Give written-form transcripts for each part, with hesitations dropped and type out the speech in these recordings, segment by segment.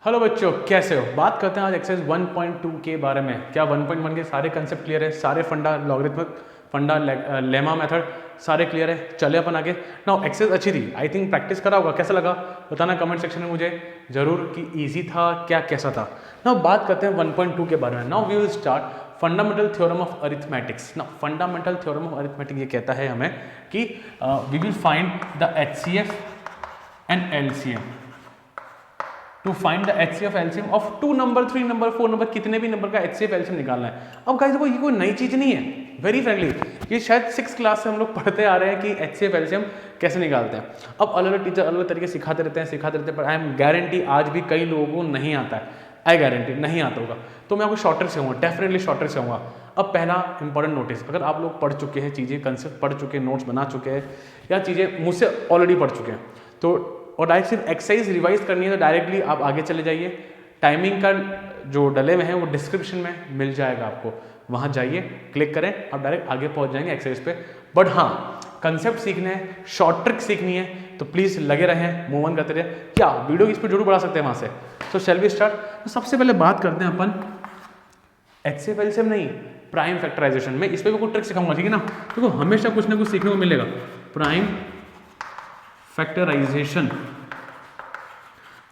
Hello बच्चों, कैसे हो? बात करते हैं आज एक्सरसाइज 1.2 के बारे में। क्या 1.1 के सारे कंसेप्ट क्लियर है? सारे फंडा, लॉगरिथमिक फंडा, लेमा मेथड सारे क्लियर है। चले अपन आगे। नाउ एक्सरसाइज अच्छी थी, आई थिंक प्रैक्टिस करा होगा। कैसा लगा बताना कमेंट सेक्शन में मुझे जरूर कि इजी था क्या कैसा था। नाउ बात करते हैं 1.2 के बारे में। Now we will start fundamental theorem of arithmetics. Now fundamental theorem of arithmetic ये कहता है हमें कि we will find the HCF and LCM to find the HCF LCM of 2 number, 3 number, 4 number, कितने भी नंबर का HCF LCM निकालना है। अब गाइस देखो, ये कोई नई चीज नहीं है। वेरी फ्रैंकली ये शायद 6th क्लास से हम लोग पढ़ते आ रहे हैं कि HCF LCM कैसे निकालते हैं। अब अलग अलग टीचर अलग अलग तरीके सिखाते रहते हैं, पर आई एम गारंटी आज भी कई लोगों को नहीं आता है। आई गारंटी नहीं आता होगा, तो मैं आपको शॉर्टर से कहूँगा, डेफिनेटली शॉर्टर से कहूँगा। अब पहला इंपॉर्टेंट नोटिस, अगर आप लोग पढ़ चुके हैं चीज़ें, कंसेप्ट पढ़ चुके हैं, नोट्स बना चुके हैं या चीज़ें मुझसे ऑलरेडी पढ़ चुके हैं, तो और डायरेक्ट सिर्फ एक्सरसाइज रिवाइज करनी है तो डायरेक्टली आप आगे चले जाइए। टाइमिंग का जो डले में है वो डिस्क्रिप्शन में मिल जाएगा आपको, वहाँ जाइए, क्लिक करें, आप डायरेक्ट आगे पहुँच जाएंगे एक्सरसाइज पे। बट हाँ, कंसेप्ट सीखने हैं, शॉर्ट ट्रिक सीखनी है, तो प्लीज़ लगे रहें, मूव ऑन करते रहे। क्या वीडियो की स्पीड जरूर बढ़ा सकते हैं वहाँ से। तो शैल वी स्टार्ट। तो सबसे पहले बात करते हैं अपन HCF LCM नहीं, प्राइम फैक्टराइजेशन में। इस पर भी कुछ ट्रिक सिखाऊंगा, ठीक है ना? देखो शहमेशा कुछ ना कुछ सीखने को मिलेगा। Prime factorisation.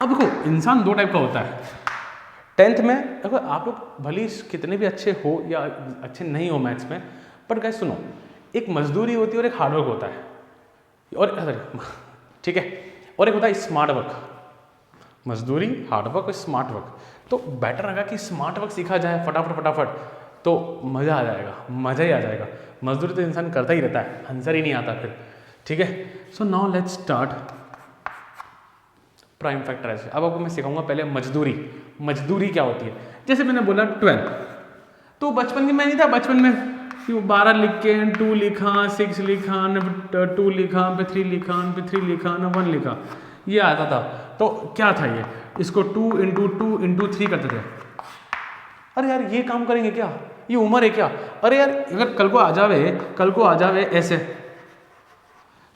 अब देखो, इंसान दो टाइप का होता है। 10th में देखो, आप लोग भले कितने भी अच्छे हो या अच्छे नहीं हो मैथ्स में, बट गाइस सुनो, एक मजदूरी होती है और एक हार्डवर्क होता है, और ठीक है, और एक होता है स्मार्ट वर्क। मजदूरी, हार्डवर्क और स्मार्ट वर्क। तो बेटर लगा कि स्मार्ट वर्क सीखा जाए फटाफट, तो मज़ा आ जाएगा, मज़ा ही आ जाएगा। मजदूरी तो इंसान करता ही रहता है, आंसर ही नहीं आता फिर, ठीक है। So now let's start prime factorisation. अब आपको मैं सिखाऊंगा पहले मजदूरी क्या होती है। जैसे मैंने बोला 12, तो बचपन में मैं नहीं था, बचपन में 12 लिख के 2 लिखा, 6 लिखा, 2 लिखा, फिर 3 लिखा, फिर 3 लिखा, 1 लिखा, ये आता था। तो क्या था ये, इसको 2 इंटू 2 इंटू 3 करते थे। अरे यार ये काम करेंगे क्या, ये उम्र है क्या? अरे यार अगर कल को आ जावे ऐसे,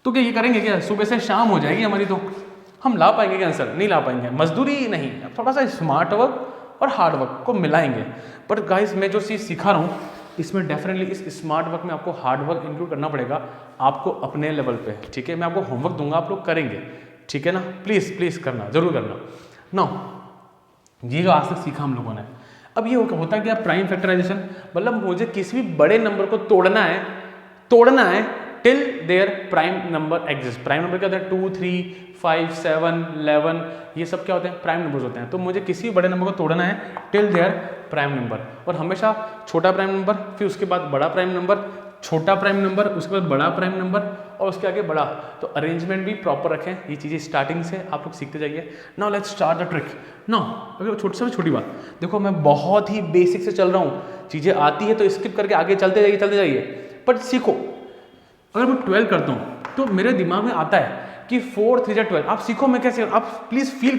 तो क्या ये करेंगे क्या? सुबह से शाम हो जाएगी हमारी, तो हम ला पाएंगे क्या आंसर? नहीं ला पाएंगे। मजदूरी नहीं, थोड़ा सा स्मार्ट वर्क और हार्ड वर्क को मिलाएंगे। पर गाइस मैं जो चीज़ सिखा रहा हूँ, इसमें डेफिनेटली इस स्मार्ट वर्क में आपको हार्ड वर्क इंक्लूड करना पड़ेगा, आपको अपने लेवल पे, ठीक है। मैं आपको होमवर्क दूंगा, आप लोग करेंगे, ठीक है ना? प्लीज़ करना, जरूर करना ना। ये जो आज तक सीखा हम लोगों ने, अब ये होता है क्या, प्राइम फैक्टराइजेशन। मतलब मुझे किसी भी बड़े नंबर को तोड़ना है till there prime number exist. Prime number क्या होता है? 2, 3, 5, 7, 11, ये सब क्या होते हैं? प्राइम नंबर्स होते हैं। तो मुझे किसी भी बड़े नंबर को तोड़ना है टिल देयर प्राइम नंबर, और हमेशा छोटा प्राइम नंबर, फिर उसके बाद बड़ा प्राइम नंबर, छोटा प्राइम नंबर, उसके बाद बड़ा प्राइम नंबर, और उसके आगे बड़ा। तो अरेंजमेंट भी प्रॉपर रखें, ये चीज़ें स्टार्टिंग से आप लोग सीखते जाइए। Now let's start the trick. Now अगर छोटी बात देखो, मैं बहुत ही बेसिक से चल रहा हूँ, चीज़ें आती है तो स्किप करके आगे चलते जाइए, बट सीखो। अगर मैं 12 करता हूँ तो मेरे दिमाग में आता है कि 4, 3 जा 12। आप सीखो, मैं कैसे, आप प्लीज़ फील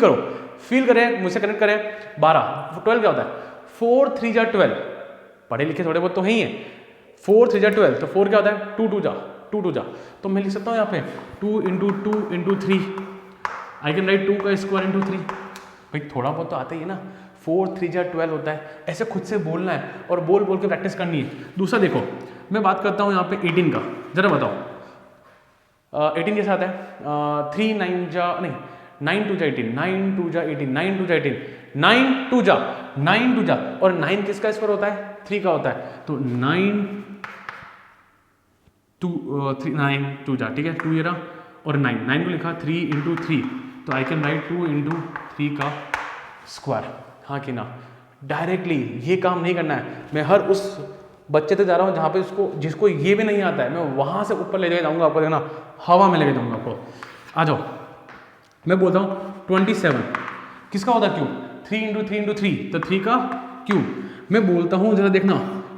करें, मुझसे कनेक्ट करें। 12, 12 क्या होता है? 4, 3 जा 12। पढ़े लिखे थोड़े बहुत तो है ही है। 4, 3 जा 12, तो 4 क्या होता है? 2 2 जा। तो मैं लिख सकता हूँ यहाँ पे 2 into 2 into 3। I can write 2 का स्क्वायर इंटू 3। भाई थोड़ा बहुत तो आता ही है ना। 4, 3 जा 12 होता है, ऐसे खुद से बोलना है और बोल के प्रैक्टिस करनी है। दूसरा देखो, मैं बात करता हूँ यहाँ पे 18 का, जरा बताओ 18 कैसे आता है? 3 9 जा, नहीं 9 2 जा 18, 9 2 जा 18, 9 2 जा 18, 9 2 जा, और 9 किसका स्क्वायर होता है? 3 का होता है। तो 9 2 जा, ठीक है, 2 ये रहा, और 9 को लिखा 3 इंटू 3, तो आई कैन राइट 2 इंटू 3 का स्क्वायर। हाँ कि ना? डायरेक्टली ये काम नहीं करना है। मैं हर उस बच्चे तक जा रहा हूँ जहाँ पे जिसको ये भी नहीं आता है, मैं वहाँ से ऊपर ले जाके जाऊँगा आपको, देखना हवा में लेके जाऊँगा आपको। आ जाओ, मैं बोलता हूँ 27 किसका होता है? क्यूब। 3 इंटू 3 इंटू 3, तो 3 का क्यूब। मैं बोलता हूँ, जरा देखना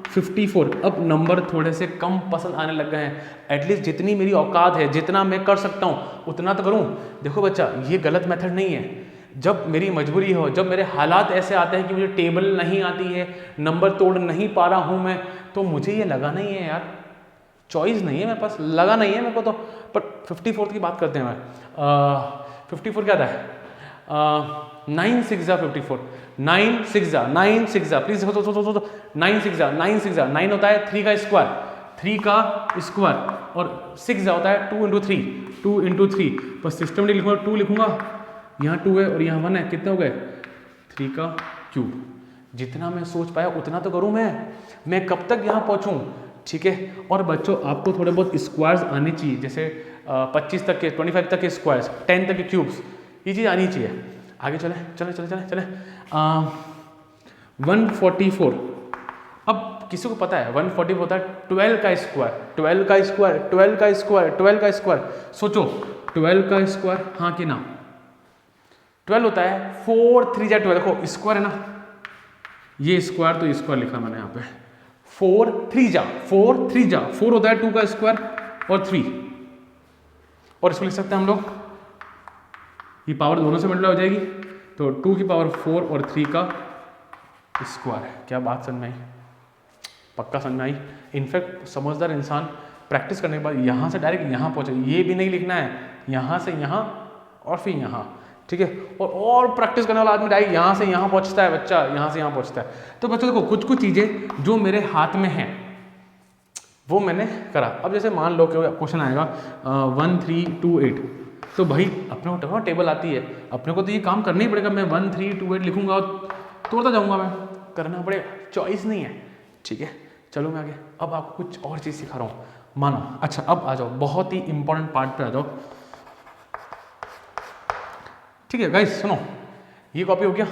54। अब नंबर थोड़े से कम पसंद आने लग गए हैं। एटलीस्ट जितनी मेरी औकात है, जितना मैं कर सकता हूँ उतना तो करूँ। देखो बच्चा, ये गलत मेथड नहीं है। जब मेरी मजबूरी हो, जब मेरे हालात ऐसे आते हैं कि मुझे टेबल नहीं आती है, नंबर तोड़ नहीं पा रहा हूँ मैं, तो मुझे ये लगा नहीं है यार, चॉइस नहीं है मेरे पास, लगा नहीं है मेरे को तो। पर 54 की बात करते हैं। मैं 54 क्या था? 9 6 54, 9 6 प्लीज 9 6 9 होता है 3 का स्क्वायर, 3 का स्क्वायर, और 6 होता है 2 इंटू 3, 2 इंटू 3, बस सिस्टमेटिक लिखूंगा, 2 लिखूंगा, यहाँ 2 है और यहाँ 1 है, कितने हो गए 3 का क्यूब। जितना मैं सोच पाया उतना तो करूँ मैं कब तक यहाँ पहुँचूँ, ठीक है। और बच्चों आपको थोड़े बहुत स्क्वायर्स आने चाहिए, जैसे 25 तक के, 25 तक के स्क्वायर्स, 10 तक के क्यूब्स, ये चीज़ आनी चाहिए। आगे चले 144। अब किसी को पता है 144 होता है 12 का स्क्वायर, 12 का स्क्वायर, 12 का स्क्वायर, 12 का स्क्वायर, सोचो 12 का स्क्वायर, हाँ कि ना। 12 होता है 4 3 जा 12, देखो स्क्वायर है ना, ये स्क्वायर तो स्क्वायर लिखा मैंने यहाँ पे, 4 3 जा 4 होता है 2 का स्क्वायर और 3, और इसको लिख सकते हैं हम लोग, ये पावर दोनों से मल्टीप्लाई हो जाएगी, तो 2 की पावर 4 और 3 का स्क्वायर। क्या बात समझ में आई, पक्का समझ में आई। इनफैक्ट समझदार इंसान प्रैक्टिस करने के बाद यहाँ से डायरेक्ट यहाँ पहुँचे, ये भी नहीं लिखना है, यहाँ से यहाँ और फिर यहाँ, ठीक है। और प्रैक्टिस करने वाला आदमी डायरेक्ट यहाँ से यहाँ पहुँचता है, बच्चा यहाँ से यहाँ पहुँचता है। तो बच्चों देखो कुछ चीज़ें जो मेरे हाथ में हैं वो मैंने करा। अब जैसे मान लो कि क्वेश्चन आएगा 1328, तो भाई अपने को टेबल आती है, अपने को तो ये काम करना ही पड़ेगा, मैं 1328 लिखूंगा और तोड़ता जाऊंगा, मैं करना पड़ेगा, चॉइस नहीं है, ठीक है। चलो मैं आगे, अब आपको कुछ और चीज़ सिखा रहा हूँ, मानो। अच्छा अब आ जाओ, बहुत ही इंपॉर्टेंट पार्ट पे आ जाओ, ठीक है गाइस सुनो, ये कॉपी हो गया,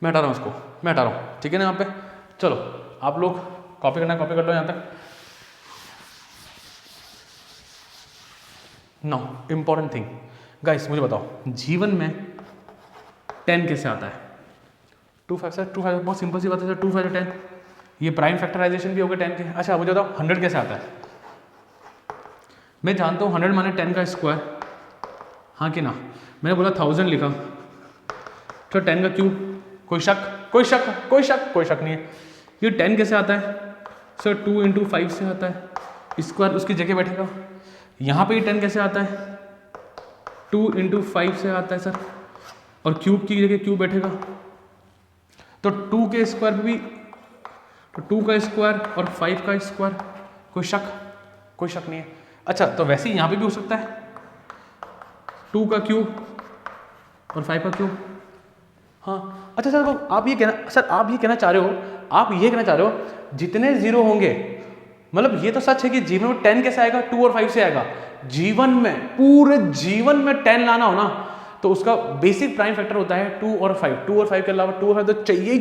मैं हटा रहा हूँ उसको, मैं हटा रहा हूँ, ठीक है ना। यहाँ पे चलो आप लोग कॉपी करना है, कॉपी कर लो यहाँ तक। नो इंपॉर्टेंट थिंग गाइस, मुझे बताओ जीवन में 10 कैसे आता है? 2 5 से 2 5, बहुत सिंपल सी बात है, 2 5 10, ये प्राइम फैक्टराइजेशन भी हो गया 10 के। अच्छा मुझे बताओ 100 कैसे आता है? मैं जानता हूँ 100 माने 10 का स्क्वायर, हाँ कि ना। मैंने बोला 1000 लिखा, तो 10 का क्यूब, कोई शक नहीं है। ये 10 कैसे आता है सर? 2 इंटू 5 से आता है, स्क्वायर उसकी जगह बैठेगा। यहाँ पे ये 10 कैसे आता है? 2 इंटू 5 से आता है सर, और क्यूब की जगह क्यूब बैठेगा, तो 2 के स्क्वायर पे भी, तो 2 का स्क्वायर और 5 का स्क्वायर, कोई शक नहीं है। अच्छा तो वैसे ही यहाँ पे भी हो सकता है, 2 का क्यूब और 5 का क्यूब, हाँ। अच्छा सर आप ये कहना चाह रहे हो जितने जीरो होंगे, मतलब ये तो सच है कि जीवन में 10 कैसे आएगा? 2 और 5 से आएगा। जीवन में, पूरे जीवन में 10 लाना हो ना, तो उसका बेसिक प्राइम फैक्टर होता है 2 और 5। 2 और 5 के अलावा 2 और 5 तो चाहिए ही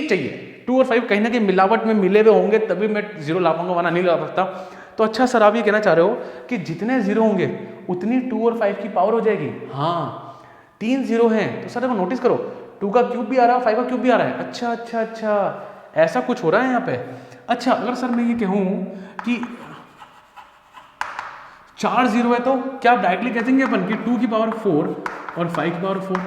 चाहिए। 2 और 5 कहीं ना कहीं मिलावट में मिले हुए होंगे तभी मैं जीरो ला पाऊंगा, वरना नहीं ला सकता। तो अच्छा सर आप ये कहना चाह रहे हो कि जितने जीरो होंगे उतनी 2 और 5 की पावर हो जाएगी? हाँ, 3 जीरो हैं तो सर देखो नोटिस करो, 2 का क्यूब भी आ रहा है, 5 का क्यूब भी आ रहा है। अच्छा ऐसा कुछ हो रहा है यहाँ पे। अच्छा अगर सर मैं ये कहूँ कि 4 जीरो है, तो क्या आप डायरेक्टली कह देंगे अपन कि 2 की पावर 4 और 5 की पावर 4?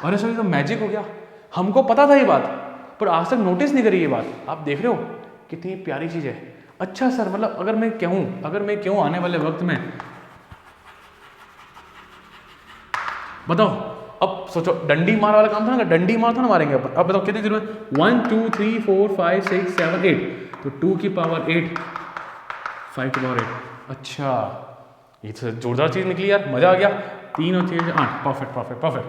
अरे सर ये तो मैजिक हो गया, हमको पता था ये बात पर आज तक नोटिस नहीं करी ये बात। आप देख रहे हो कितनी प्यारी चीज़ है। अच्छा सर मतलब अगर मैं कहूँ आने वाले वक्त में, बताओ अब सोचो, डंडी मार वाला काम था ना, डंडी मार था ना मारेंगे अपन। अब बताओ कितने जीरो है? 1 2 3 4 5 6 7 8, तो 2 की पावर 8, 5 की पावर 8। अच्छा ये तो जोरदार चीज़ निकली यार, मज़ा आ गया। 3 और 6 8, परफेक्ट।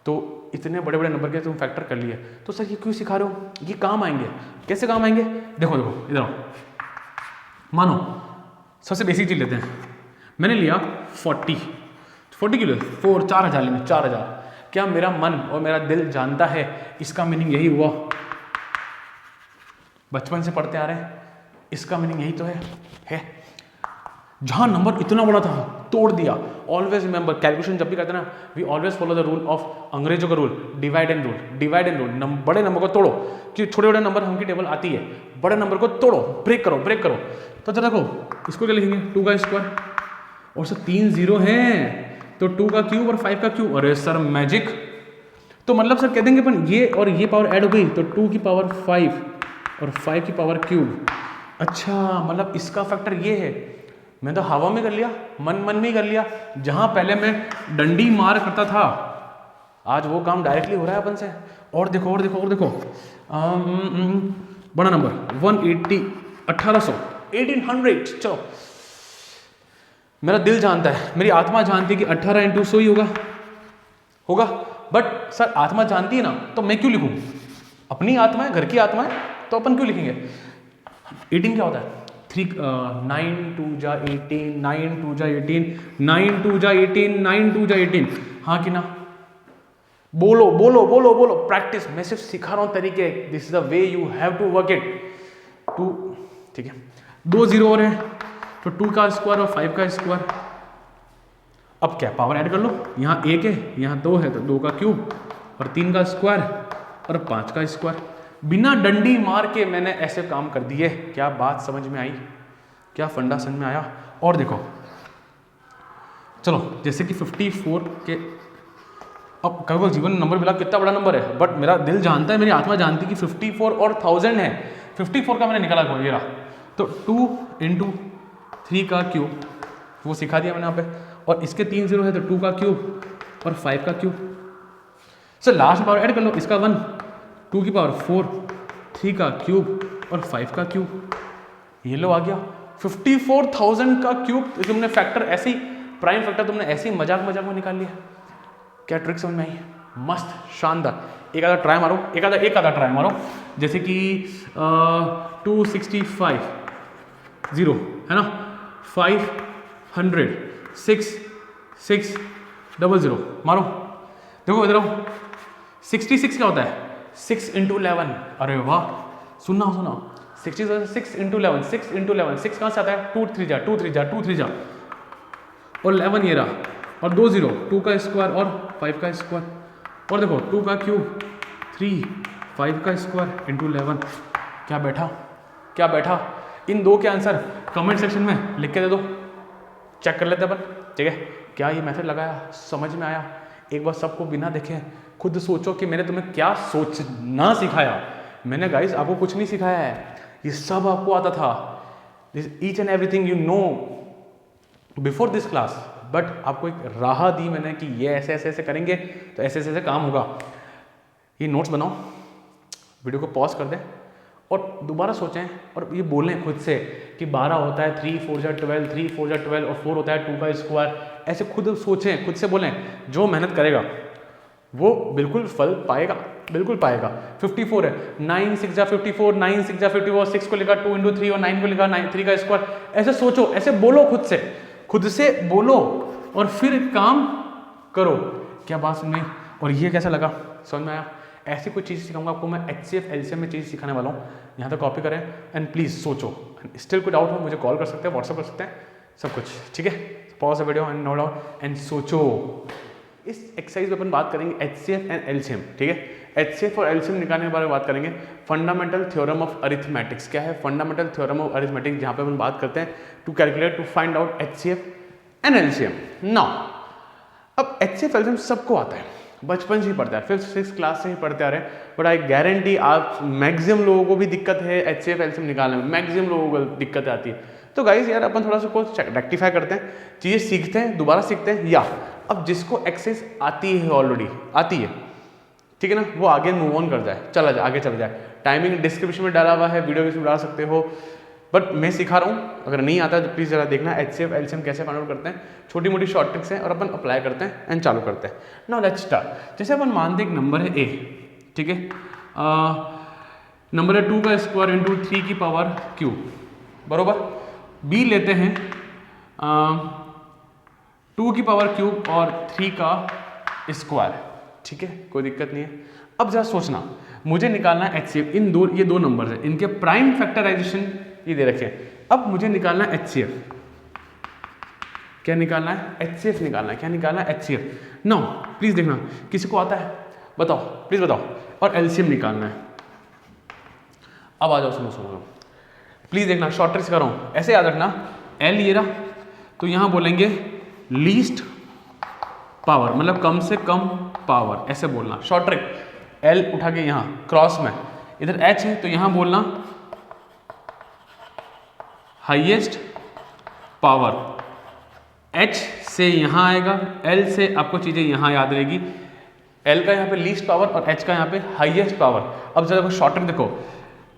तो इतने बड़े बड़े नंबर के तुम फैक्टर कर लिए, तो सर ये क्यों सिखा रहे हो? ये काम आएंगे, कैसे काम आएंगे? देखो इधर आओ, मानो सबसे बेसिक चीज़ लेते हैं। मैंने लिया 40 किलो, 4,000 लेंगे, 4,000। क्या मेरा मन और मेरा दिल जानता है इसका मीनिंग यही हुआ? बचपन से पढ़ते आ रहे हैं, इसका मीनिंग यही तो है। जहां नंबर इतना बड़ा था तोड़ दिया। ऑलवेज रिमेंबर, कैलकुलेशन जब भी करते ना, we always follow the rule of अंग्रेजों का रूल, डिवाइड एंड रूल। बड़े नंबर को तोड़ो, कि छोटे छोटे नंबर हमकी टेबल आती है, बड़े नंबर को तोड़ो, ब्रेक करो। तो जरा देखो इसको क्या लिखेंगे? 2 का स्क्वायर, और सर 3 जीरो हैं तो 2 का क्यूब और 5 का क्यूब। अरे सर मैजिक, तो मतलब सर कह देंगे अपन ये और ये पावर ऐड हो गई तो 2 की पावर 5 और 5 की पावर क्यूब। अच्छा मतलब इसका फैक्टर ये है। मैं तो हवा में कर लिया, मन में ही कर लिया। जहां पहले मैं डंडी मार करता था आज वो काम डायरेक्टली हो रहा है अपन से। और देखो और देखो और देखो, बड़ा नंबर 180, 1800, 1800। चलो, मेरा दिल जानता है, मेरी आत्मा जानती है कि 18 इंटू 100 ही होगा। बट सर आत्मा जानती है ना, तो मैं क्यों लिखूं? अपनी आत्मा है, घर की आत्मा है, तो अपन क्यों लिखेंगे? 18 क्या होता है? 9 2 जा 18, 9 2 जा 18, 9 2 जा 18, 9 2 जा 18। हाँ कि ना? बोलो बोलो बोलो बोलो, प्रैक्टिस। मैं सिर्फ सिखा रहा हूं तरीके। This is the way you have to work it. 2, ठीक है, 2 0 और है, तो 2 का स्क्वायर और 5 का स्क्वायर। अब क्या, पावर ऐड कर लो। यहाँ 1 है, यहाँ 2 है, तो 2 का क्यूब और 3 का स्क्वायर और 5 का स्क्वायर। बिना डंडी मार के मैंने ऐसे काम कर दिए। क्या बात समझ में आई? क्या फंडा समझ में आया? और देखो, चलो जैसे कि 54 के, अब कभी जीवन में नंबर मिला, कितना बड़ा नंबर है, बट मेरा दिल जानता है, मेरी आत्मा जानती है कि 54 और 1000 है। 54 का मैंने निकाला ये रहा, तो 2 इंटू 3 का क्यूब, वो सिखा दिया मैंने यहाँ पे। और इसके 3 0 है, तो 2 का क्यूब और 5 का cube. Sir last power add कर लो, इसका 1, 2 की पावर 4, 3 का क्यूब और 5 का क्यूब। ये लो आ गया 54,000 का क्यूब। तुमने फैक्टर ऐसे ही, प्राइम फैक्टर तुमने ऐसे ही मजाक मजाक में निकाल लिया। क्या ट्रिक समझ में आई? मस्त, शानदार। एक आधा ट्राई मारो, एक आधा ट्राई मारो। जैसे कि 265 0 है ना, 500 6 6 00 मारो। देखो इधर आओ, 66 क्या होता है? 6 इंटू 11। अरे वाह, सुनना 6 इंटू 11, 6 इंटू 11, 6 कहाँ से आता है? 2 3 जा 2 3 जा 2 3 जा, और 11 ये रहा, और 2 0, 2 का स्क्वायर और 5 का स्क्वायर। और देखो 2 का क्यूब, 3, 5 का स्क्वायर इंटू 11। क्या बैठा? क्या बैठा? इन दो के आंसर कमेंट सेक्शन में लिख के दे दो, चेक कर लेते अपन, ठीक है? क्या ये मेथड लगाया, समझ में आया? एक बार सबको बिना देखे खुद सोचो कि मैंने तुम्हें क्या सोचना सिखाया। मैंने गाइस आपको कुछ नहीं सिखाया है, ये सब आपको आता था। This each and everything you know before this class, but आपको एक राह दी मैंने कि ये ऐसे ऐसे ऐसे करेंगे तो ऐसे ऐसे ऐसे काम होगा। ये नोट्स बनाओ, वीडियो को पॉज कर दें और दोबारा सोचें और ये बोलें खुद से कि 12 होता है 3 4 जा 12, 3 4 जा 12 और 4 होता है 2 का स्क्वायर। ऐसे खुद सोचें, खुद से बोलें। जो मेहनत करेगा वो बिल्कुल फल पाएगा, बिल्कुल पाएगा। 54 है, 9 6 जा 54, 9 6 जा 54, 6 को लिखा 2 इंटू 3 और 9 को लिखा 3 का स्क्वायर। ऐसे सोचो, ऐसे बोलो, खुद से बोलो और फिर काम करो। क्या बात समझ में? और ये कैसा लगा, समझ में आया? ऐसी कुछ चीज़ सिखाऊंगा आपको मैं, HCF LCM में चीज़ सिखाने वाला हूँ। यहाँ तक कॉपी करें एंड प्लीज़ सोचो। स्टिल कोई डाउट हो मुझे कॉल कर सकते हैं, व्हाट्सअप कर सकते हैं, सब कुछ ठीक है। Pause the video and no doubt and सोचो। इस एक्सरसाइज में अपन बात करेंगे HCF एंड LCM, ठीक है? HCF और LCM निकालने के बारे में बात करेंगे। फंडामेंटल थ्योरम ऑफ अरिथमेटिक्स क्या है? फंडामेंटल थ्योरम ऑफ अरिथमेटिक्स, जहाँ पे अपन बात करते हैं to calculate, to find out HCF and LCM। Now अब HCF LCM सबको आता है, बचपन से ही पढ़ता है, 5th 6th क्लास से ही पढ़ते आ रहे हैं। बट आई गारंटी आप मैक्सिमम लोगों को भी दिक्कत है HCF LCM निकालने में, मैक्सिमम लोगों को दिक्कत आती है। तो गाइज यार अपन थोड़ा सा कुछ रेक्टिफाई करते हैं, चीज़ें सीखते हैं, दोबारा सीखते हैं। या अब जिसको एक्सेस आती है, ऑलरेडी आती है, ठीक है ना, वो आगे मूव ऑन कर जाए, आगे चल जाए। टाइमिंग डिस्क्रिप्शन में डाला हुआ है, वीडियो में डाल सकते हो, बट मैं सिखा रहा हूँ। अगर नहीं आता तो प्लीज़ जरा देखना HCF LCM कैसे फाइंड आउट करते हैं। छोटी मोटी शॉर्ट ट्रिक्स हैं और अपन अप्लाई करते हैं एंड चालू करते हैं। Now let's start. जैसे अपन मानते हैं एक नंबर है A, ठीक है? नंबर है 2 का स्क्वायर इंटू 3 की पावर क्यूब, बरोबर। B लेते हैं 2 की पावर क्यूब और 3 का स्क्वायर, ठीक है, कोई दिक्कत नहीं है। अब जरा सोचना, मुझे निकालना है HCF। ये दो नंबर है, इनके प्राइम फैक्टराइजेशन ये दे रखे हैं। अब मुझे निकालना है HCF। क्या निकालना है? HCF निकालना है। क्या निकालना है? HCF। नो प्लीज देखना, किसी को आता है बताओ, प्लीज बताओ। और LCM निकालना है। अब आ जाओ, सुनो प्लीज देखना, शॉर्ट ट्रिक्स कर रहा हूं, ऐसे याद रखना। L ये रहा, तो यहां बोलेंगे लीस्ट पावर, मतलब कम से कम पावर, ऐसे बोलना। शॉर्ट ट्रिक, L उठा के यहां क्रॉस में, इधर H है तो यहां बोलना हाईएस्ट पावर। H से यहां आएगा, L से आपको चीजें यहां याद रहेगी, एल का यहाँ पे लीस्ट पावर और एच का यहाँ पे हाईएस्ट पावर। अब जरा शॉर्ट ट्रिक देखो,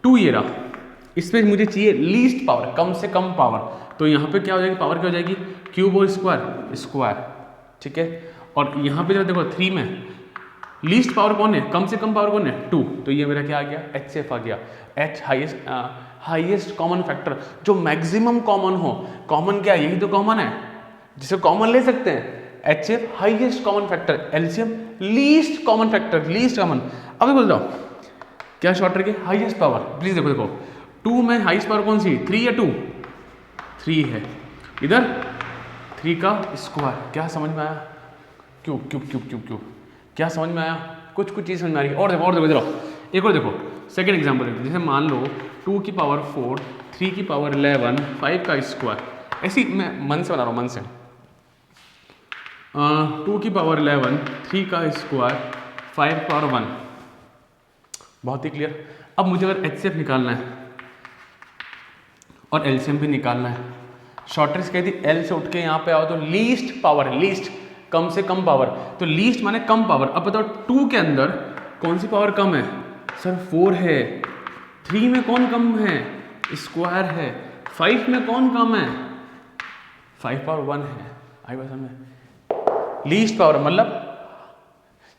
2 ये रहा, इसमें मुझे चाहिए लीस्ट पावर, कम से कम पावर, तो यहाँ पे क्या हो जाएगी, पावर क्या हो जाएगी, क्यूब और स्क्वायर, स्क्वायर, ठीक है। और यहाँ पे जरा देखो 3 में लीस्ट पावर कौन है, कम से कम पावर कौन है, 2, तो ये मेरा क्या आ गया, HCF आ गया। H हाईएस्ट कॉमन फैक्टर, जो मैक्सिमम कॉमन हो, कॉमन क्या है, यही तो कॉमन है जिसे कॉमन ले सकते हैं। HCF highest common factor, LCM least common factor, least common. अब बोल जाओ क्या शॉर्ट ट्रिक है, हाईएस्ट पावर। प्लीज देखो देखो 2 में हाईएस्ट पावर कौन सी, 3 या 2, 3 है, इधर 3 का स्क्वायर, क्या समझ में आया, cube cube cube cube cube, क्या समझ में आया, कुछ कुछ चीज़ समझ में आ रही है। और देखो इधर एक और देखो, सेकेंड एग्जाम्पल देखो, जैसे मान लो 2 की पावर 4, 3 की पावर 11, 5 का स्क्वायर, ऐसी मैं मन से बना रहा हूँ, मन से 2 की पावर 11, 3 का स्क्वायर, 5 पावर 1, बहुत ही क्लियर। अब मुझे अगर HCF निकालना है और LCM भी निकालना है, शॉर्ट ट्रिक कहती है L से उठ के यहाँ पे आओ तो लीस्ट पावर, लीस्ट कम से कम पावर, तो लीस्ट माने कम पावर। अब बताओ 2 के अंदर कौन सी पावर कम है, सर 4 है, 3 में कौन कम है, स्क्वायर है, 5 में कौन कम है, 5 पावर 1 है। आई बात समझ, लीस्ट पावर मतलब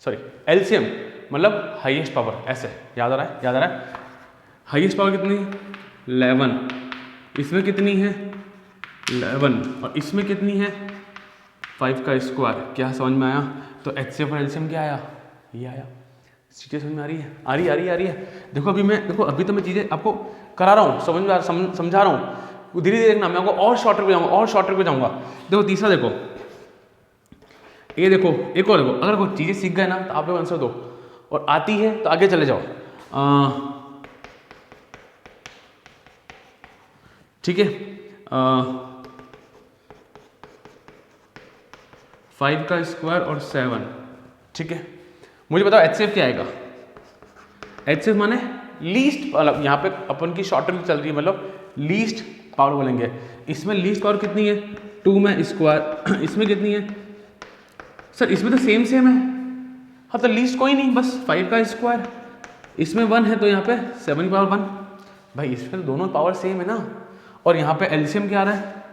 सॉरी LCM मतलब हाईएस्ट पावर, ऐसे याद आ रहा है, याद आ रहा है। हाईएस्ट पावर कितनी है, 11, इसमें कितनी है 11, और इसमें कितनी है 5 का स्क्वायर, क्या समझ में आया। तो HCF और LCM क्या आया, ये आया। चीज़ें समझ में आ रही है, आ रही है। देखो अभी तो मैं चीज़ें आपको करा रहा हूँ, समझा रहा हूँ, धीरे धीरे देखना, मैं आपको और शॉर्ट ट्रिक पे जाऊँगा। देखो तीसरा देखो, ये देखो एक और देखो, अगर कोई चीज़ें सीख गए ना तो आप लोग आंसर दो, और आती है तो आगे चले जाओ। ठीक है, 5 का स्क्वायर और 7, ठीक है। मुझे बताओ HCF क्या आएगा, HCF माने लीस्ट, मतलब यहाँ पे अपन की शॉर्ट ट्रिक चल रही है, मतलब लीस्ट पावर बोलेंगे। इसमें लीस्ट पावर कितनी है, 2 में स्क्वायर, इसमें कितनी है, सर इसमें तो सेम है, हाँ तो लीस्ट कोई नहीं, बस 5 का स्क्वायर, इसमें 1 है तो यहाँ पे 7 पावर 1, भाई इसमें तो दोनों पावर सेम है ना। और यहाँ पे LCM क्या आ रहा है,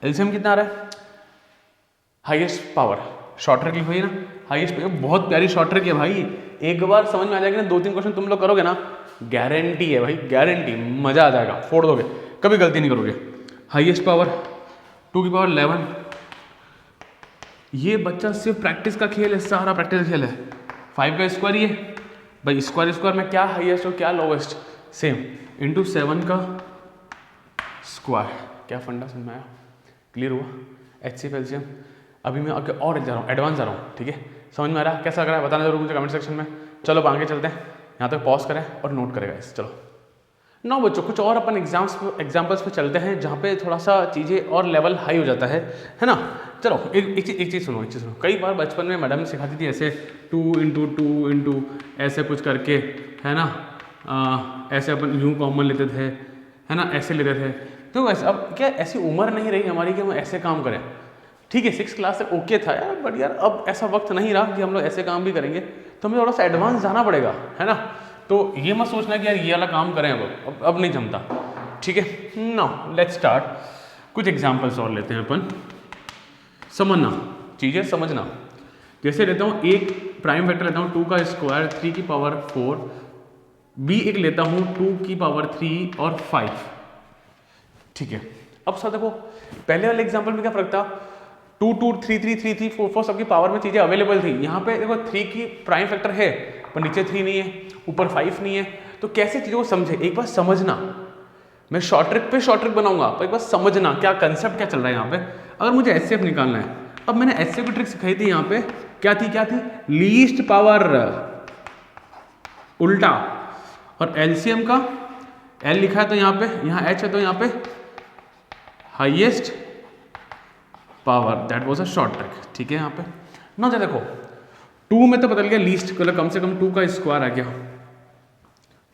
LCM कितना आ रहा है, हाईएस्ट पावर, शॉर्ट ट्रिक हुई ना, हाईएस्ट, बहुत प्यारी शॉर्ट ट्रिक है भाई, एक बार समझ में आ जाएगी ना, 2-3 क्वेश्चन तुम लोग करोगे ना, गारंटी है भाई, गारंटी, मजा आ जाएगा, फोड़ दोगे, कभी गलती नहीं करोगे। हाईएस्ट पावर 2 की पावर 11, ये बच्चा सिर्फ प्रैक्टिस का खेल है, सारा प्रैक्टिस का खेल है। 5 का स्क्वायर, ये भाई स्क्वायर में क्या हाईएस्ट और क्या लोवेस्ट, सेम, इंटू 7 का स्क्वायर, क्या फंडा समझ में आया, क्लियर हुआ। HCF LCM, अभी मैं आगे और जा रहा हूँ, एडवांस जा रहा हूँ, ठीक है, समझ में आ रहा है, कैसा लग रहा है बताना जरूर मुझे कमेंट सेक्शन में। चलो आगे चलते हैं, यहाँ तक पॉज करें और नोट करेगा इस। चलो 9 बच्चों, कुछ और अपन एग्जाम्पल्स पे चलते हैं, जहाँ पे थोड़ा सा चीज़ें और लेवल हाई हो जाता है ना। चलो एक चीज़ सुनो, कई बार बचपन में मैडम सिखाती थी ऐसे 2 ऐसे कुछ करके, है ना, ऐसे अपन यूँ कॉमन लेते थे, है ना, ऐसे लेते थे। तो वैसे अब क्या ऐसी उम्र नहीं रही हमारी कि हम ऐसे काम करें, ठीक है 6th क्लास तक ओके था यार, बट यार अब ऐसा वक्त नहीं रहा कि हम लोग ऐसे काम भी करेंगे, तो हमें थोड़ा सा एडवांस जाना पड़ेगा, है ना। तो ये मत सोचना कि यार ये वाला काम करें, अब नहीं जमता, ठीक है। नाउ लेट्स स्टार्ट, कुछ एग्जांपल्स और लेते हैं अपन, समझना चीज़ें, समझना। जैसे लेता हूँ एक प्राइम फैक्टर लेता हूँ 2 का स्क्वायर, 3 की पावर 4, बी एक लेता हूँ 2 की पावर 3 और 5, ठीक है। अब सर देखो पहले वाले एग्जाम्पल में क्या फर्क था, 2 2 3 3 3 3 4 4 सबकी पावर में चीज़ें अवेलेबल थी। यहाँ पे देखो 3 की प्राइम फैक्टर है पर नीचे 3 नहीं है, ऊपर 5 नहीं है, तो कैसे चीज़ों को समझे, एक बार समझना। मैं शॉर्ट ट्रिक बनाऊंगा, पर एक बार समझना क्या कंसेप्ट क्या चल रहा है यहाँ पे। अगर मुझे HCF निकालना है, अब मैंने HCF की ट्रिक सिखाई थी, यहाँ पे क्या थी, लीस्ट पावर उल्टा, और LCM का L लिखा है तो यहाँ पे, यहाँ H है तो यहाँ पे highest power, that was a short trick, ठीक है। यहाँ पे ना जा देखो 2 में तो बदल गया लीस्ट, मतलब कम से कम 2 का स्क्वायर आ गया,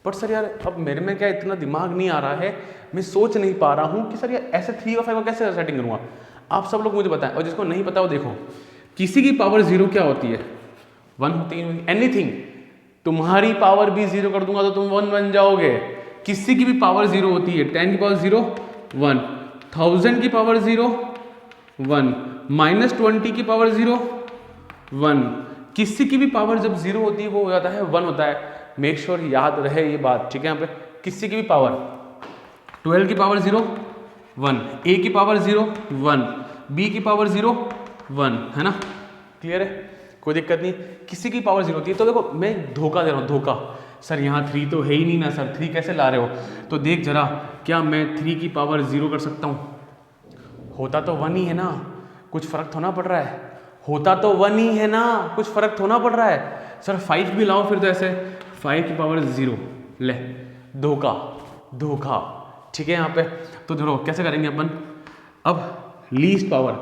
बट सर यार अब मेरे में क्या इतना दिमाग नहीं आ रहा है, मैं सोच नहीं पा रहा हूँ कि सर यार ऐसे 3 और 5 को कैसे सेटिंग करूँगा। आप सब लोग मुझे बताएं, और जिसको नहीं पता वो देखो, किसी की पावर 0 क्या होती है, 1 होती है एनीथिंग, तुम्हारी पावर भी 0 कर दूंगा तो तुम 1 बन जाओगे। किसी की भी पावर 0 होती है, 10 की पावर 0 1, 1000 की पावर 0 1, -20 की पावर 0 1, किसी की भी पावर जब 0 होती है वो हो जाता है 1 होता है। मेक श्योर याद रहे ये बात, ठीक है। यहाँ पे किसी की भी पावर 12 की पावर 0 1, ए की पावर 0 1, बी की पावर 0 1, है ना, क्लियर है, कोई दिक्कत नहीं। किसी की पावर 0 होती है। तो देखो मैं धोखा दे रहा हूँ, धोखा, सर यहाँ 3 तो है ही नहीं ना सर, 3 कैसे ला रहे हो? तो देख जरा, क्या मैं 3 की पावर 0 कर सकता हूँ? होता तो 1 ही है ना, कुछ फर्क थोड़ा पड़ रहा है। होता तो 1 ही है ना, कुछ फर्क थोड़ा पड़ रहा है। सर 5 भी लाओ फिर तो ऐसे, 5 की पावर 0, ले धोखा, धोखा, ठीक है। यहाँ पे तो देखो कैसे करेंगे अपन, अब लीस्ट पावर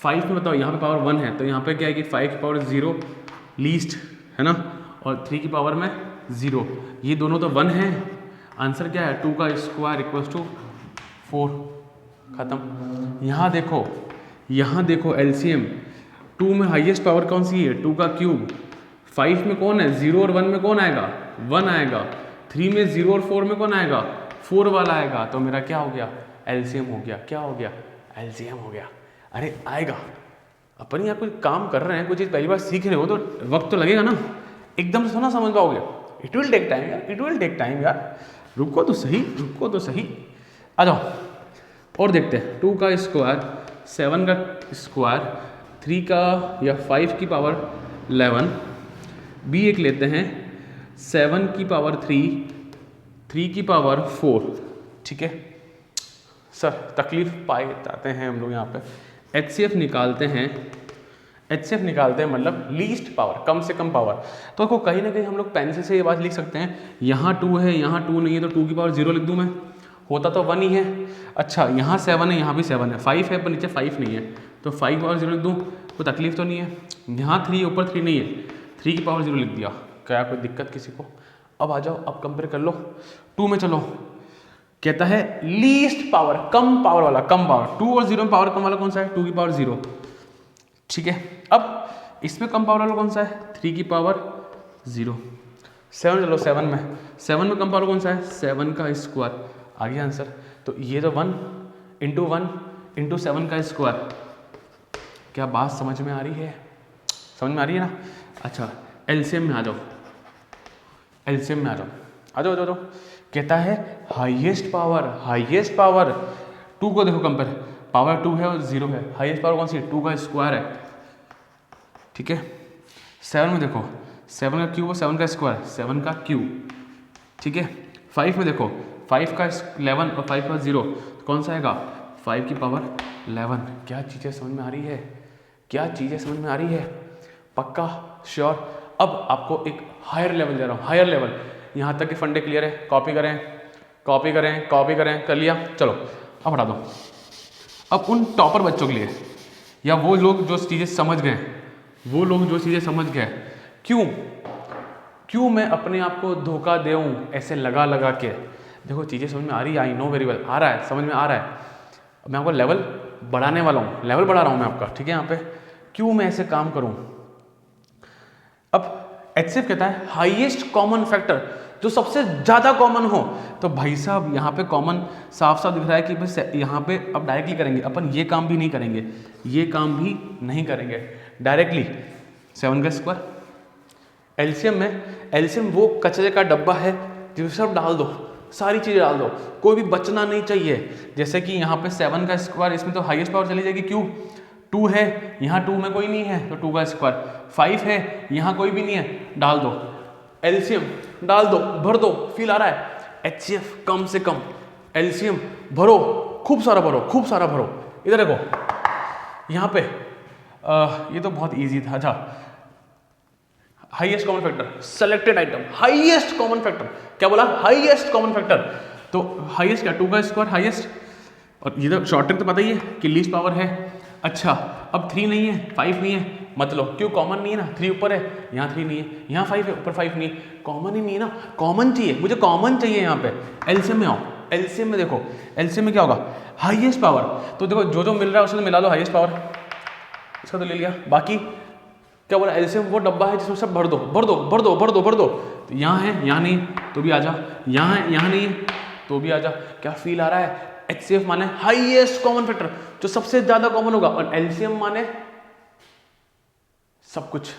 5 में बताओ, यहाँ पे पावर 1 है तो यहाँ पे क्या है कि 5 की पावर 0 लीस्ट है ना, और 3 की पावर में 0, ये दोनों तो 1 है। आंसर क्या है? 2 का स्क्वायर इक्वल्स टू 4, खत्म। यहाँ देखो एलसीएम, 2 में हाईएस्ट पावर कौन सी है? 2 का क्यूब। 5 में कौन है? 0 और 1 में कौन आएगा? 1 आएगा। 3 में 0 और 4 में कौन आएगा? 4 वाला आएगा। तो मेरा क्या हो गया? एलसीएम हो गया। क्या हो गया? एलसीएम हो गया। अरे आएगा, अपन यहाँ कोई काम कर रहे हैं, कोई चीज़ पहली बार सीख रहे हो तो वक्त तो लगेगा ना, एकदम से ना समझ पाओगे। इट विल टेक टाइम यार, इट विल टेक टाइम यार, रुको तो सही, रुको तो सही। आ जाओ और देखते हैं। 2 का स्क्वायर, 7 का स्क्वायर, 3 का या 5 की पावर 11, बी एक लेते हैं 7 की पावर 3, 3 की पावर 4, ठीक है। सर तकलीफ पाए जाते हैं हम लोग यहाँ पे। एचसीएफ निकालते हैं, एचसीएफ निकालते हैं मतलब लीस्ट पावर, कम से कम पावर। तो देखो कहीं ना कहीं हम लोग पेंसिल से ये बात लिख सकते हैं, यहाँ 2 है, यहाँ 2 नहीं है, तो 2 की पावर 0 लिख दूँ मैं, होता तो 1 ही है। अच्छा यहाँ 7 है, यहाँ भी 7 है, 5 है पर नीचे 5 नहीं है, तो 5 की पावर 0 लिख दूँ, कोई तकलीफ तो नहीं है। यहाँ 3 ऊपर 3 नहीं है, 3 की पावर 0 लिख दिया, क्या कोई दिक्कत किसी को? अब आ जाओ, अब कंपेयर कर लो। 2 में चलो, कहता है लीस्ट पावर, कम पावर वाला, कम पावर। 2 और 0 में पावर कम वाला कौन सा है? 2 की पावर 0, ठीक है। अब इसमें कम पावर वाला कौन सा है? 3 की पावर 0। 7 चलो, 7 में कम पावर कौन सा है? 7 का स्क्वायर, आ गया आंसर। तो ये तो 1 इंटू 7 का स्क्वायर। क्या बात समझ में आ रही है? समझ में आ रही है ना? अच्छा एलसीएम में आ जाओ, एलसीएम में आ जाओ। कहता है हाईएस्ट पावर 2 को देखो कंपेयर, पावर 2 है और 0 है, हाईएस्ट पावर कौन सी है? 2 का स्क्वायर है, ठीक है। 7 में देखो, 7 का क्यूब और 7 का स्क्वायर, 7 का क्यूब, ठीक है। 5 में देखो, 5 का 11 और 5 का 0, कौन सा आएगा? 5 की पावर 11। क्या चीज़ें समझ में आ रही है? क्या चीज़ें समझ में आ रही है? पक्का श्योर? अब आपको एक हायर लेवल दे रहा हूँ, हायर लेवल। यहाँ तक के फंडे क्लियर है? कॉपी करें, कर लिया। चलो अब हटा दो। अब उन टॉपर बच्चों के लिए, या वो लोग जो चीज़ें समझ गए, क्यों मैं अपने आप को धोखा दूँ ऐसे लगा के? देखो चीज़ें समझ में आ रही है, आई नो वेरी वेल, आ रहा है, समझ में आ रहा है। मैं आपको लेवल बढ़ाने वाला हूँ, लेवल बढ़ा रहा हूँ मैं आपका, ठीक है। यहाँ पे क्यों मैं ऐसे काम करूँ? अब एचसीएफ कहता है हाईएस्ट कॉमन फैक्टर, जो सबसे ज़्यादा कॉमन हो। तो भाई साहब यहाँ पे कॉमन साफ साफ दिख रहा है कि बस यहाँ पे अब डायरेक्टली करेंगे अपन, ये काम भी नहीं करेंगे, डायरेक्टली 7 का स्क्वायर। एलसीएम वो कचरे का डब्बा है जिसमें सब डाल दो, सारी चीज़ें डाल दो, कोई भी बचना नहीं चाहिए। जैसे कि यहाँ पे 7 का स्क्वायर, इसमें तो हाईएस्ट पावर चली जाएगी, क्यों? 2 है, यहाँ 2 में कोई नहीं है तो 2 का स्क्वायर। 5 है, यहाँ कोई भी नहीं है, डाल दो, एलसीएम डाल दो, भर दो, फील आ रहा है? एचसीएफ कम से कम, एलसीएम भरो, खूब सारा भरो। इधर देखो यहाँ पे ये तो बहुत इजी था। अच्छा highest common factor, selected item, highest common factor, क्या बोला? Highest common factor. तो हाईएस्ट क्या? 2 का स्क्वायर हाईएस्ट, और ये तो शॉर्ट ट्रिक तो पता ही है कि लीस्ट पावर है। अच्छा अब 3 नहीं है, 5 नहीं है, मतलब क्यों? कॉमन नहीं है ना, 3 ऊपर है, यहाँ 3 नहीं है, यहाँ 5 है, ऊपर 5 नहीं है, कॉमन ही नहीं है ना, कॉमन चाहिए मुझे, कॉमन चाहिए यहाँ पे। एलसीएम में आओ, एलसीएम में देखो, एलसीएम में क्या होगा? Highest power. तो देखो जो मिल रहा है उसमें मिला दो, हाईएस्ट पावर इसका तो ले लिया, बाकी क्या बोला, एलसीएम वो डब्बा है जिसमें सब भर दो भर दो भर दो भर दो भर दो। तो यहाँ है, यहाँ नहीं तो भी आ जा, यहाँ है, यहाँ नहीं है तो भी आ जा। क्या फील आ रहा है? एचसीएफ माने हाईएस्ट कॉमन फैक्टर, जो सबसे ज्यादा कॉमन होगा, और एलसीएम माने सब कुछ,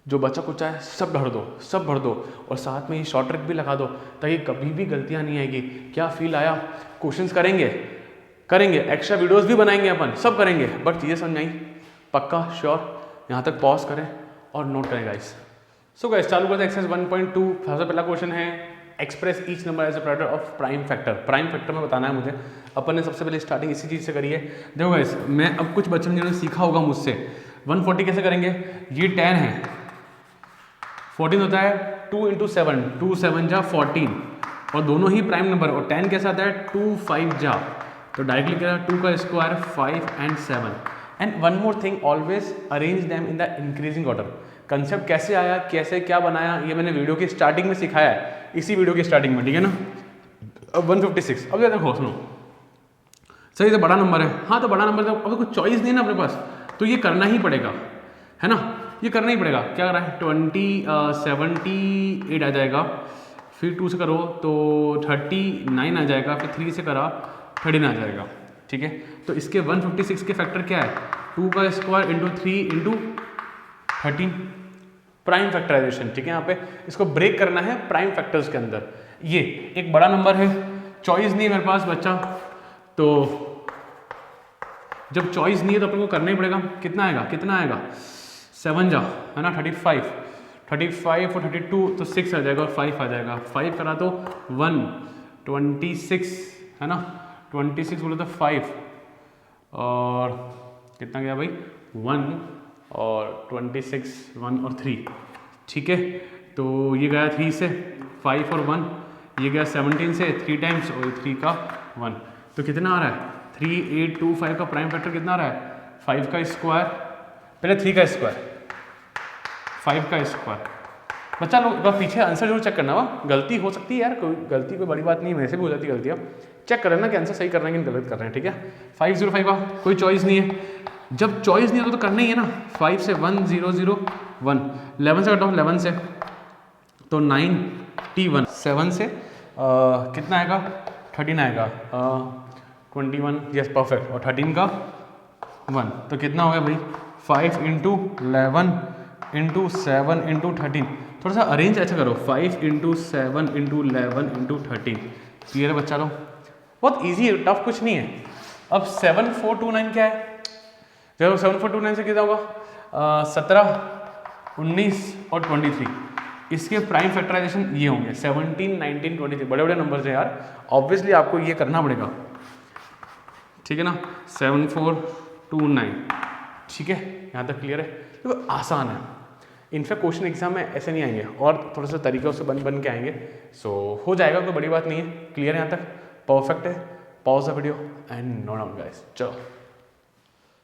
जो बचा कुछ है सब भर दो, सब भर दो, और साथ में ही शॉर्ट ट्रिक भी लगा दो ताकि कभी भी गलतियां नहीं आएगी। क्या फील आया? क्वेश्चंस करेंगे करेंगे, एक्स्ट्रा वीडियोस भी बनाएंगे अपन, सब करेंगे, बट चीजें समझ आई? पक्का श्योर? यहाँ तक पॉज करें और नोट करें गाइस। सो गाइस चालू करते हैं एक्सरसाइज 1.2। सबसे पहला क्वेश्चन है express each number as a product of prime factor. Prime factor में बताना है मुझे। अपन ने सबसे पहले स्टार्टिंग इसी चीज़ से करी है। देखो गाइस, मैं अब कुछ बच्चों ने सीखा होगा मुझसे, 140 कैसे करेंगे? ये 10 है, 14 होता है 2 इंटू 7, 2 7 जा 14, और दोनों ही प्राइम नंबर, और 10 कैसा आता है 2 5 जा, तो डायरेक्टली क्या 2 का square 5 and 7। And one more thing, always arrange them in the increasing order. Concept कैसे आया, कैसे क्या बनाया, ये मैंने वीडियो की स्टार्टिंग में सिखाया है, इसी वीडियो की स्टार्टिंग में, ठीक है ना। अब 156, अब देखो सुनो, सही तो बड़ा नंबर है, हाँ तो बड़ा नंबर, तो अब कुछ चॉइस नहीं है ना अपने पास, तो ये करना ही पड़ेगा, है ना, ये करना ही पड़ेगा। क्या कर रहा है 78 आ जाएगा, फिर 2 से करो तो 39 आ जाएगा, फिर 3 से करा 13 आ जाएगा, ठीक है। तो इसके 156 के फैक्टर क्या है? 2 का square into 3 into 13, prime factorisation, ठीक है। यहाँ पे इसको ब्रेक करना है प्राइम फैक्टर्स के अंदर। ये एक बड़ा नंबर है, चॉइस नहीं है मेरे पास बच्चा, तो जब चॉइस नहीं है तो अपन को करना ही पड़ेगा। कितना आएगा, कितना आएगा 7 जा, है ना, 35 और 32 तो 6 आ जाएगा, और 5 आ जाएगा, 5 करा तो 126, है ना, 26 बोले तो 5, और कितना गया भाई 1 और 26, 1 और 3, ठीक है। तो ये गया 3 से 5 और 1, ये गया 17 से 3 टाइम्स, और 3 का 1, तो कितना आ रहा है 3825 का प्राइम फैक्टर कितना आ रहा है 5 का स्क्वायर, पहले 3 का स्क्वायर 5 का स्क्वायर। बच्चा लोग एक पीछे आंसर जरूर चेक करना, हुआ गलती हो सकती है यार, कोई गलती कोई बड़ी बात नहीं है, मेरे से भी हो जाती है गलतियाँ, चेक कर लेना कि आंसर सही कर रहे हैं कि गलत कर रहे हैं, ठीक है। 505 का कोई चॉइस नहीं है, जब चॉइस नहीं है तो करना ही है ना। 5 से 1 0 0 1, 11 से कटो 11 से तो 91, 7 से कितना आएगा 13 आएगा, 21, यस परफेक्ट, और 13 का 1, तो कितना हो गया भाई 5 इंटू 11 इंटू 7 इंटू 13। थोड़ा सा अरेंज ऐसा करो, 5 इंटू 7 इंटू 11 इंटू 13। क्लियर है बच्चा लोग? बहुत ईजी है, टफ कुछ नहीं है। अब 7429 क्या है? जब 7429 से कितना होगा 17, 19 और 23, इसके प्राइम फैक्टराइजेशन ये होंगे 17, 19, 23, बड़े बड़े नंबर हैं यार, ऑब्वियसली आपको ये करना पड़ेगा, ठीक है ना। 7429, ठीक है, यहाँ तक क्लियर है। तो आसान है, इनफैक्ट क्वेश्चन एग्जाम में ऐसे नहीं आएंगे, और थोड़ा सा तरीक़ों से बन के आएंगे, सो हो जाएगा, कोई बड़ी बात नहीं है। क्लियर है यहाँ तक? परफेक्ट है। Pause the video and note down guys. चलो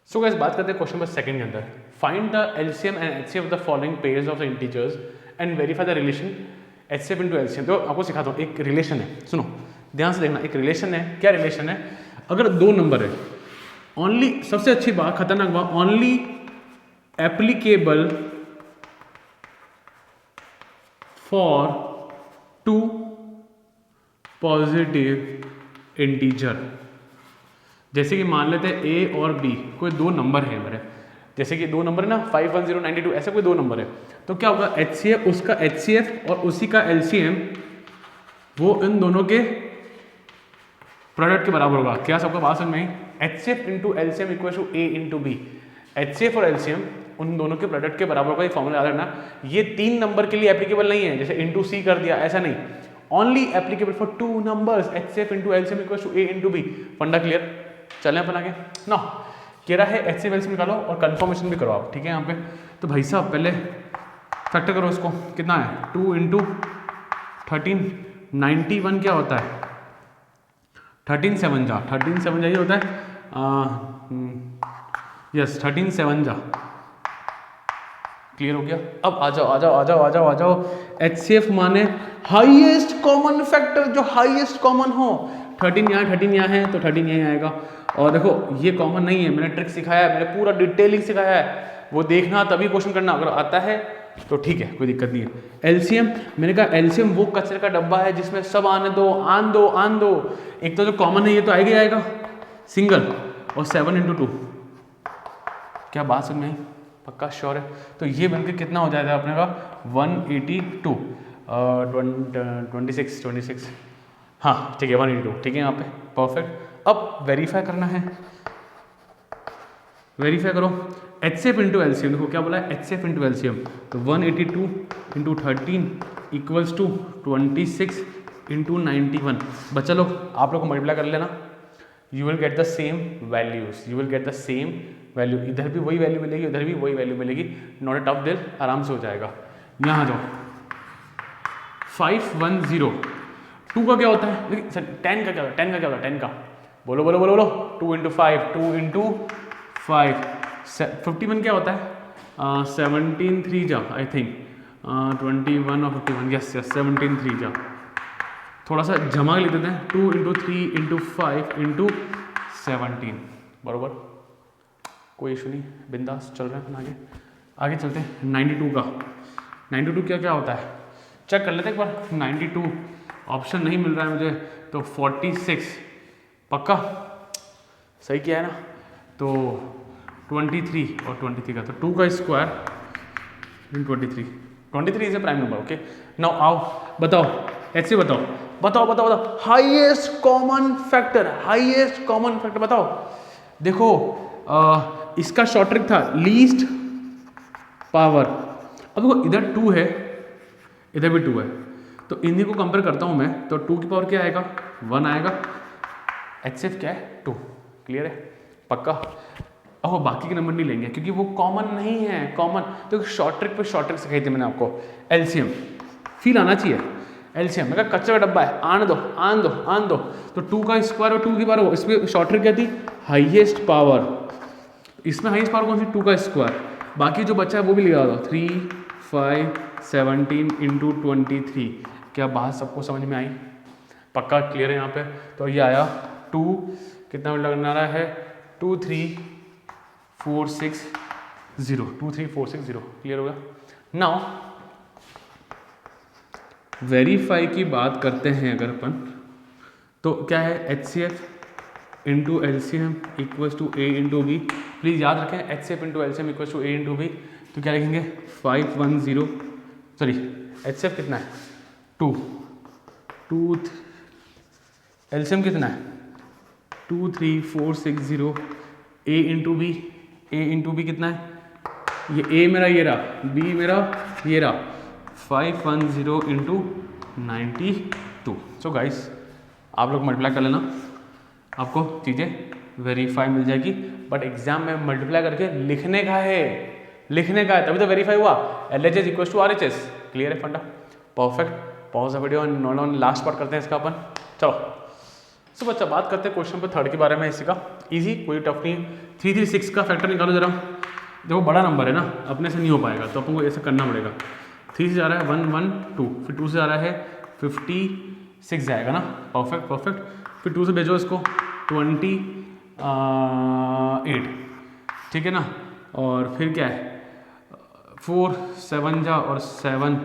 सो गाइस बात करते हैं क्वेश्चन नंबर 2 के अंदर। Find the LCM and HCF of the following pairs of the integers and verify the relation HCF into LCM. तो आपको सिखाता हूँ, एक रिलेशन है, सुनो ध्यान से देखना, एक रिलेशन है। क्या रिलेशन है? अगर 2 नंबर है, ओनली, सबसे अच्छी बात, खतरनाक बात, only applicable for 2 positive integer. जैसे कि मान लेते हैं ए और बी, कोई 2 नंबर है हमारे, जैसे कि 2 नंबर है ना 51092, ऐसे कोई 2 नंबर है, तो क्या होगा एचसीएफ, उसका एचसीएफ और उसी का एलसीएम, वो इन दोनों के प्रोडक्ट के बराबर होगा। क्या सबका बात समझ में आई? HCF into LCM equal to A into B. HCF और एलसीएम उन दोनों के प्रोडक्ट के बराबर का ये फॉर्मूला याद रखना। ये 3 नंबर के लिए एप्लीकेबल नहीं है, जैसे इंटू सी कर दिया, ऐसा नहीं, only applicable for 2 numbers, HCF into LCM equal to A into B. फंडा क्लियर? चलें अपन आगे ना। कह रहा है एचसीएफ एलसीएम निकालो और कंफर्मेशन भी करो आप, ठीक है। यहाँ पे तो भाई साहब पहले फैक्टर करो इसको, कितना है 2 इंटू 13, 91 क्या होता है 13 7 जा, 13 7 जा ये होता है, यस 13 7 जा क्लियर हो गया। अब आ जाओ आ जाओ आ जाओ आ जाओ आ जाओ, HCF माने हाईएस्ट कॉमन फैक्टर, जो हाईएस्ट कॉमन हो। 13 यहाँ है तो 13 यहीं आएगा। और देखो ये कॉमन नहीं है, मैंने ट्रिक सिखाया है, मैंने पूरा डिटेलिंग सिखाया है, वो देखना तभी क्वेश्चन करना। अगर आता है तो ठीक है, कोई दिक्कत नहीं है। LCM, मैंने कहा LCM वो कचरे का डब्बा है जिसमें सब आने दो आन दो आन दो। एक तो जो कॉमन है ये तो आएगा ही आएगा सिंगल, और 7 × 2, क्या बात समझ में आई? पक्का श्योर है? तो ये बनकर कितना हो जाएगा अपने का 182 26 हाँ ठीक है 182, ठीक है यहाँ पे परफेक्ट। अब वेरीफाई करना है, वेरीफाई करो। HCF × LCM, देखो क्या बोला है HCF × LCM, तो 182 × 13 = 26 × 91। बच्चा लोग आप लोग को मल्टीप्लाई कर लेना, you will get the same values, you will get the same value. इधर भी वही वैल्यू मिलेगी, उधर भी वही वैल्यू मिलेगी, नॉट ए टफ डील, आराम से हो जाएगा। यहाँ जाओ 510, 2 का क्या होता है, देखिए सर 10 का क्या होता है, 10 का क्या होता है, 10 का बोलो बोलो बोलो बोलो, 2 × 5, 2 × 5, 51 क्या होता है, 17 3 जा आई थिंक 21 और 51, यस यस 17 3 जा। थोड़ा सा जमा लिख देते हैं, 2 × 3 × 5 × 17, बरोबर, कोई इशू नहीं, बिंदास चल रहे हैं अपन आगे। आगे चलते हैं 92 का। 92 क्या क्या होता है चेक कर लेते हैं एक बार। 92 ऑप्शन नहीं मिल रहा है मुझे, तो 46 पक्का सही किया है ना, तो 23 और 23 का, तो 2 का square × 23 is a prime number. Okay now आओ बताओ, ऐसे बताओ बताओ बताओ बताओ highest common factor, highest common factor बताओ। देखो इसका शॉर्ट ट्रिक था लीस्ट पावर। अब देखो इधर 2 है, इधर भी 2 है, तो इन्हीं को कंपेयर करता हूं मैं, तो 2 की पावर क्या आएगा 1 आएगा, HCF क्या है 2, क्लियर है पक्का। अब बाकी के नंबर नहीं लेंगे क्योंकि वो कॉमन नहीं है, कॉमन तो शॉर्ट ट्रिक पे शॉर्ट ट्रिक सिखाई थी मैंने आपको। LCM फील आना चाहिए, LCM मैं कहा कच्चा डब्बा है, आन दो आन दो आन दो, तो 2 का स्क्वायर और 2 की पावर, इसमें शॉर्ट ट्रिक क्या थी हाईएस्ट पावर, इसमें हाईएस्ट पावर कौन सी 2 का स्क्वायर, बाकी जो बच्चा है वो भी लगा दो 3 5 17 × 23। क्या बात सबको समझ में आई? पक्का क्लियर है यहाँ पे? तो ये आया 2 कितना मिनट लगने रहा है 23460, 23460, क्लियर होगा। नाउ वेरीफाई की बात करते हैं अगर अपन, तो क्या है HCF × LCM = A × B। Please याद रखें HCF × LCM = A × B, तो क्या लिखेंगे 510, सॉरी HCF कितना है 2 LCM कितना है 23460, A × B, A × B कितना है, ये A मेरा ये रहा, B मेरा ये रहा, 510 × 92। सो गाइस आप लोग मल्टीप्लाई कर लेना, आपको चीज़ें वेरीफाई मिल जाएगी, बट एग्जाम में मल्टीप्लाई करके लिखने का है, लिखने का है, तभी तो वेरीफाई हुआ। LHS = RHS, क्लियर है फंडा, perfect. Pause the video and note on last part करते हैं इसका अपन। चलो सो बच्चा बात करते हैं क्वेश्चन पे 3 के बारे में, इसी का इजी, कोई टफ नहीं। 336 का फैक्टर निकालो जरा, देखो बड़ा नंबर है ना, अपने से नहीं हो पाएगा, तो अपन को ऐसा करना पड़ेगा। 3 से जा रहा है 112, फिर 2 से जा रहा है 56 जाएगा ना, परफेक्ट परफेक्ट, फिर 2 से भेजो इसको 28, ठीक है ना, और फिर क्या है 4 7 जा और 7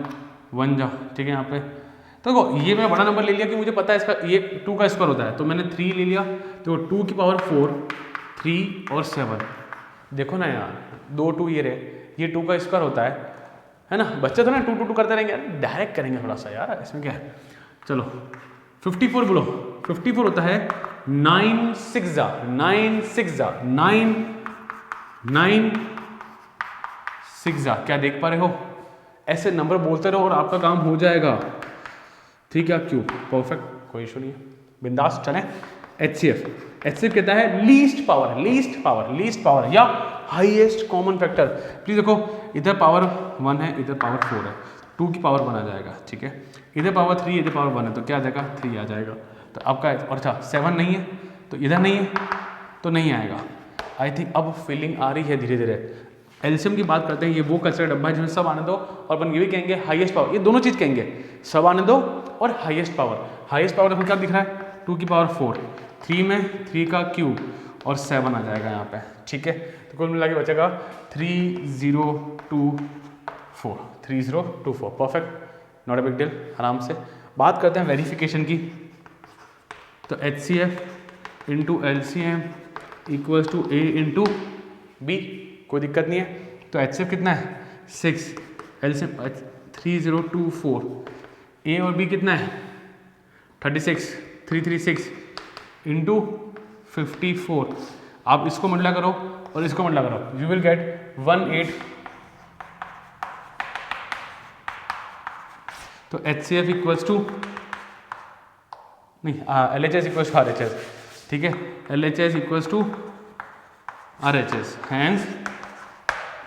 1 जा, ठीक है यहाँ पे। तो देखो ये मैं बड़ा नंबर ले लिया कि मुझे पता है इसका ये 2 का स्क्वायर होता है, तो मैंने 3 ले लिया, तो 2 की पावर 4, 3 और 7, देखो ना यार 2 2 ये रहे, ये 2 का स्क्वायर होता है ना। बच्चे तो ना 2 2 2 करते रहेंगे, डायरेक्ट करेंगे थोड़ा सा यार, इसमें क्या है। चलो 54 बोलो, 54 होता है 9 6 जा 9 6 जा 9 9 6 जा, क्या देख पा रहे हो? ऐसे नंबर बोलते रहो और आपका काम हो जाएगा, ठीक है क्यों, परफेक्ट, कोई इशू नहीं है, बिंदास चलें। HCF कहता है least power, least power, least power या हाईएस्ट कॉमन फैक्टर। प्लीज देखो इधर पावर 1 है, इधर पावर 4 है, 2 की पावर 1 आ जाएगा, ठीक है, इधर पावर 3, इधर पावर 1 है, तो क्या आ जाएगा 3 आ जाएगा, तो आपका, और अच्छा 7 नहीं है तो इधर नहीं है तो नहीं आएगा। आई थिंक अब फीलिंग आ रही है धीरे धीरे, एलसीएम की बात करते हैं, ये वो कचरा डब्बा है जिसमें सब आने दो और अपन ये भी कहेंगे हाईएस्ट पावर, ये दोनों चीज़ कहेंगे, सब आने दो और हाईएस्ट पावर। हाईएस्ट पावर देखो क्या दिख रहा है, 2 की पावर 4, 3 में 3 का क्यूब और 7 आ जाएगा यहाँ पे, ठीक है। तो कुल मिला के बचेगा 3024, 3024, perfect, not a big deal, आराम से। बात करते हैं वेरिफिकेशन की, तो HCF into LCM equals to A into B, कोई दिक्कत नहीं है। तो HCF कितना है 6, LCM 3024, A और B कितना है 36, 336 इंटू 54, आप इसको मल्टीप्लाई करो और इसको मल्टीप्लाई करो, यू विल गेट 18। तो HCF इक्वल्स टू नहीं, LHS इक्वल्स टू RHS, ठीक है, LHS equals to RHS, hence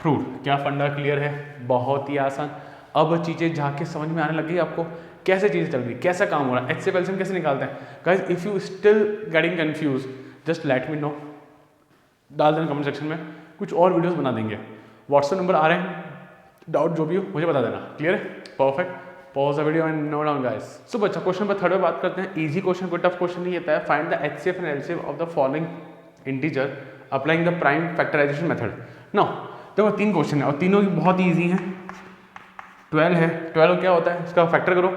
proved. क्या फंडा क्लियर है, बहुत ही आसान। अब चीज़ें जाके समझ में आने लगी आपको, कैसे चीज़ें चल रही, कैसा काम हो रहा है, HCF LCM कैसे निकालते हैं। Guys if you still getting confuse, just let me know, डाल देना कमेंट सेक्शन में, कुछ और वीडियोस बना देंगे। व्हाट्सएप नंबर आ रहे हैं, डाउट जो भी हो मुझे बता देना, क्लियर है, perfect. Pause the video and note down guys. So बच्चा क्वेश्चन पर थर्ड में बात करते हैं, इजी क्वेश्चन, कोई टफ क्वेश्चन नहीं आता है। Find the HCF and LCM of the following integer applying the prime factorisation method. No देखो 3 क्वेश्चन है और तीनों की बहुत ईजी हैं। 12 है, 12 क्या होता है, इसका फैक्टर करो,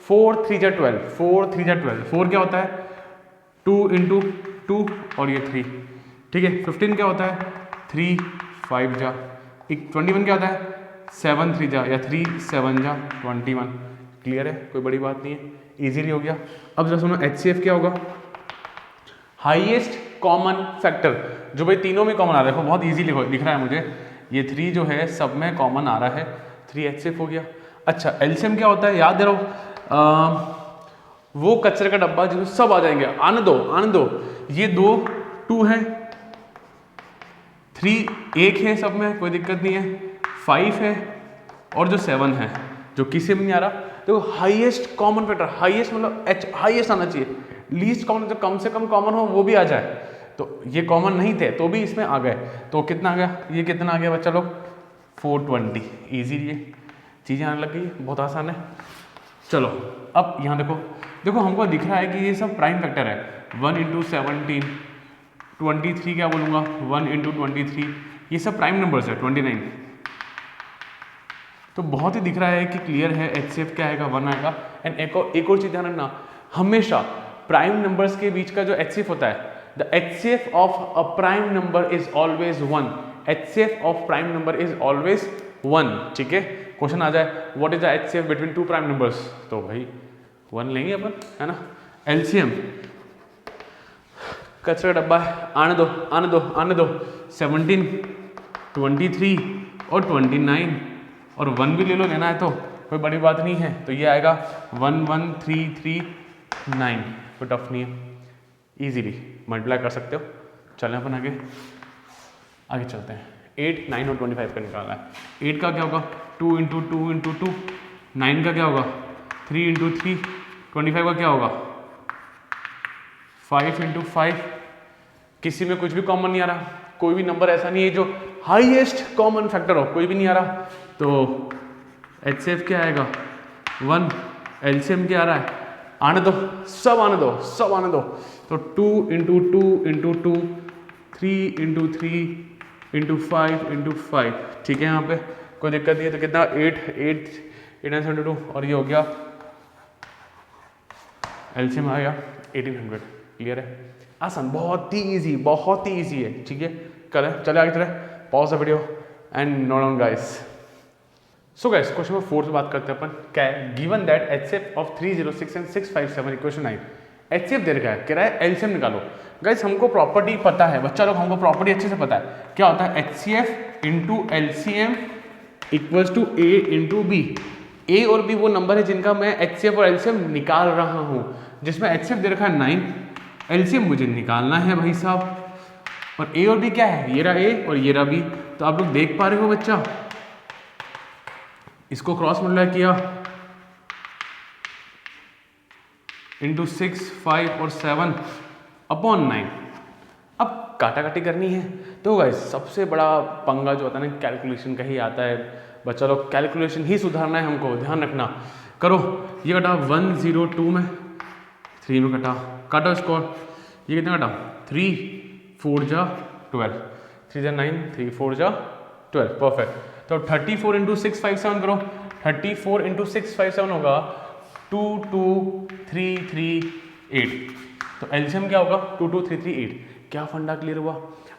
4 3 जा 12, 4 3 जा 12, 4 क्या होता है 2 इंटू 2 और ये 3, ठीक है। 15 क्या होता है 3 5 जा, 21 क्या होता है 7 3 जा या 3 7 जा 21, क्लियर है, कोई बड़ी बात नहीं है, इजीली हो गया। अब जरा सुनो, HCF क्या होगा, हाईएस्ट कॉमन फैक्टर, जो भाई तीनों में कॉमन आ रहा है, देखो बहुत इजीली दिख रहा है मुझे, ये 3 जो है सब में कॉमन आ रहा है, 3 HCF हो गया। अच्छा LCM क्या होता है, याद दे रहा हूँ, वो कचरे का डब्बा जिसमें सब आ जाएंगे, आने दो आने दो, ये 2 2 है, 3 1 है, सब में कोई दिक्कत नहीं है, 5 है और जो 7 है जो किसी में नहीं आ रहा। तो हाईएस्ट कॉमन फैक्टर, हाईएस्ट मतलब H हाईएस्ट आना चाहिए, लीस्ट कॉमन जो कम से कम कॉमन हो वो भी आ जाए। तो ये कॉमन नहीं थे तो भी इसमें आ गए, तो कितना आ गया, ये कितना आ गया बच्चा लोग 420, ईजी, ये चीज़ें आने लग गई, बहुत आसान है। चलो अब यहाँ देखो, देखो हमको दिख रहा है कि ये सब प्राइम फैक्टर है, 1 इंटू 17, 23 क्या बोलूँगा 1 इंटू 23, ये सब प्राइम नंबर्स है, 29, तो बहुत ही दिख रहा है कि क्लियर है, HCF क्या आएगा 1 आएगा। एंड एक और चीज़ ध्यान रखना, हमेशा प्राइम नंबर्स के बीच का जो HCF होता है, the HCF of a prime number is always 1, HCF of prime number is always 1, ठीक है। क्वेश्चन आ जाए what is the HCF between 2 prime numbers, तो भाई 1 लेंगे अपन, है ना। LCM कचरा का डब्बा है, आने दो आने दो आने दो, 17 23 और 29 और 1 भी ले लो, लेना है तो कोई बड़ी बात नहीं है, तो ये आएगा 11339, कोई टफ नहीं है, इजीली मल्टीप्लाई कर सकते हो। चलें अपन आगे आगे चलते हैं। 8 9 और 25 का निकालना है। 8 का क्या होगा 2 इंटू 2 इंटू 2, 9 का क्या होगा 3 इंटू 3, 25 का क्या होगा 5 इंटू 5, किसी में कुछ भी कॉमन नहीं आ रहा, कोई भी नंबर ऐसा नहीं है जो हाईएस्ट कॉमन फैक्टर हो, कोई भी नहीं आ रहा, तो HCF क्या आएगा 1, LCM क्या आ रहा है, आने दो सब आने दो सब आने दो, तो 2 into 2 into 2, 3 into 3 into 5 into 5, ठीक है, यहाँ पे कोई दिक्कत नहीं है। तो कितना 8 972 और ये हो गया LCM आ गया 1800, क्लियर है, आसान, बहुत ही इजी है, ठीक है। चले आगे चले, pause the video and note down guys. So guys question number 4 से बात करते हैं अपन, क्या है, given that HCF of 306 and 657 equation 9, HCF दे रखा है, कह रहा है LCM निकालो। गाइस हमको प्रॉपर्टी पता है बच्चा लोग, हमको प्रॉपर्टी अच्छे से पता है, क्या होता है HCF into LCM equals to A into B। A और B वो नंबर है जिनका मैं HCF और LCM निकाल रहा हूँ, जिसमें HCF दे रखा है 9, LCM मुझे निकालना है भाई साहब, और A और B क्या है, ये रहा A और ये रहा B। तो आप लोग देख पा रहे हो बच्चा, इसको क्रॉस मल्टीप्लाई किया इंटू 6 5 और 7 अपॉन 9। अब काटा काटी करनी है। तो गाइस सबसे बड़ा पंगा जो होता है ना कैलकुलेशन का ही आता है। बच्चा लोग कैलकुलेशन ही सुधारना है हमको, ध्यान रखना। करो, ये कटा 102 में, 3 में कटा, काटो स्कोर। ये कितना कटा 3 4 जा 12, 3 जा 9, 3 4 जा 12, परफेक्ट। तो 34 इंटू 657 करो, 34 इंटू 657 होगा 22338। तो एलसीएम क्या होगा 22338। क्या फंडा क्लियर हुआ।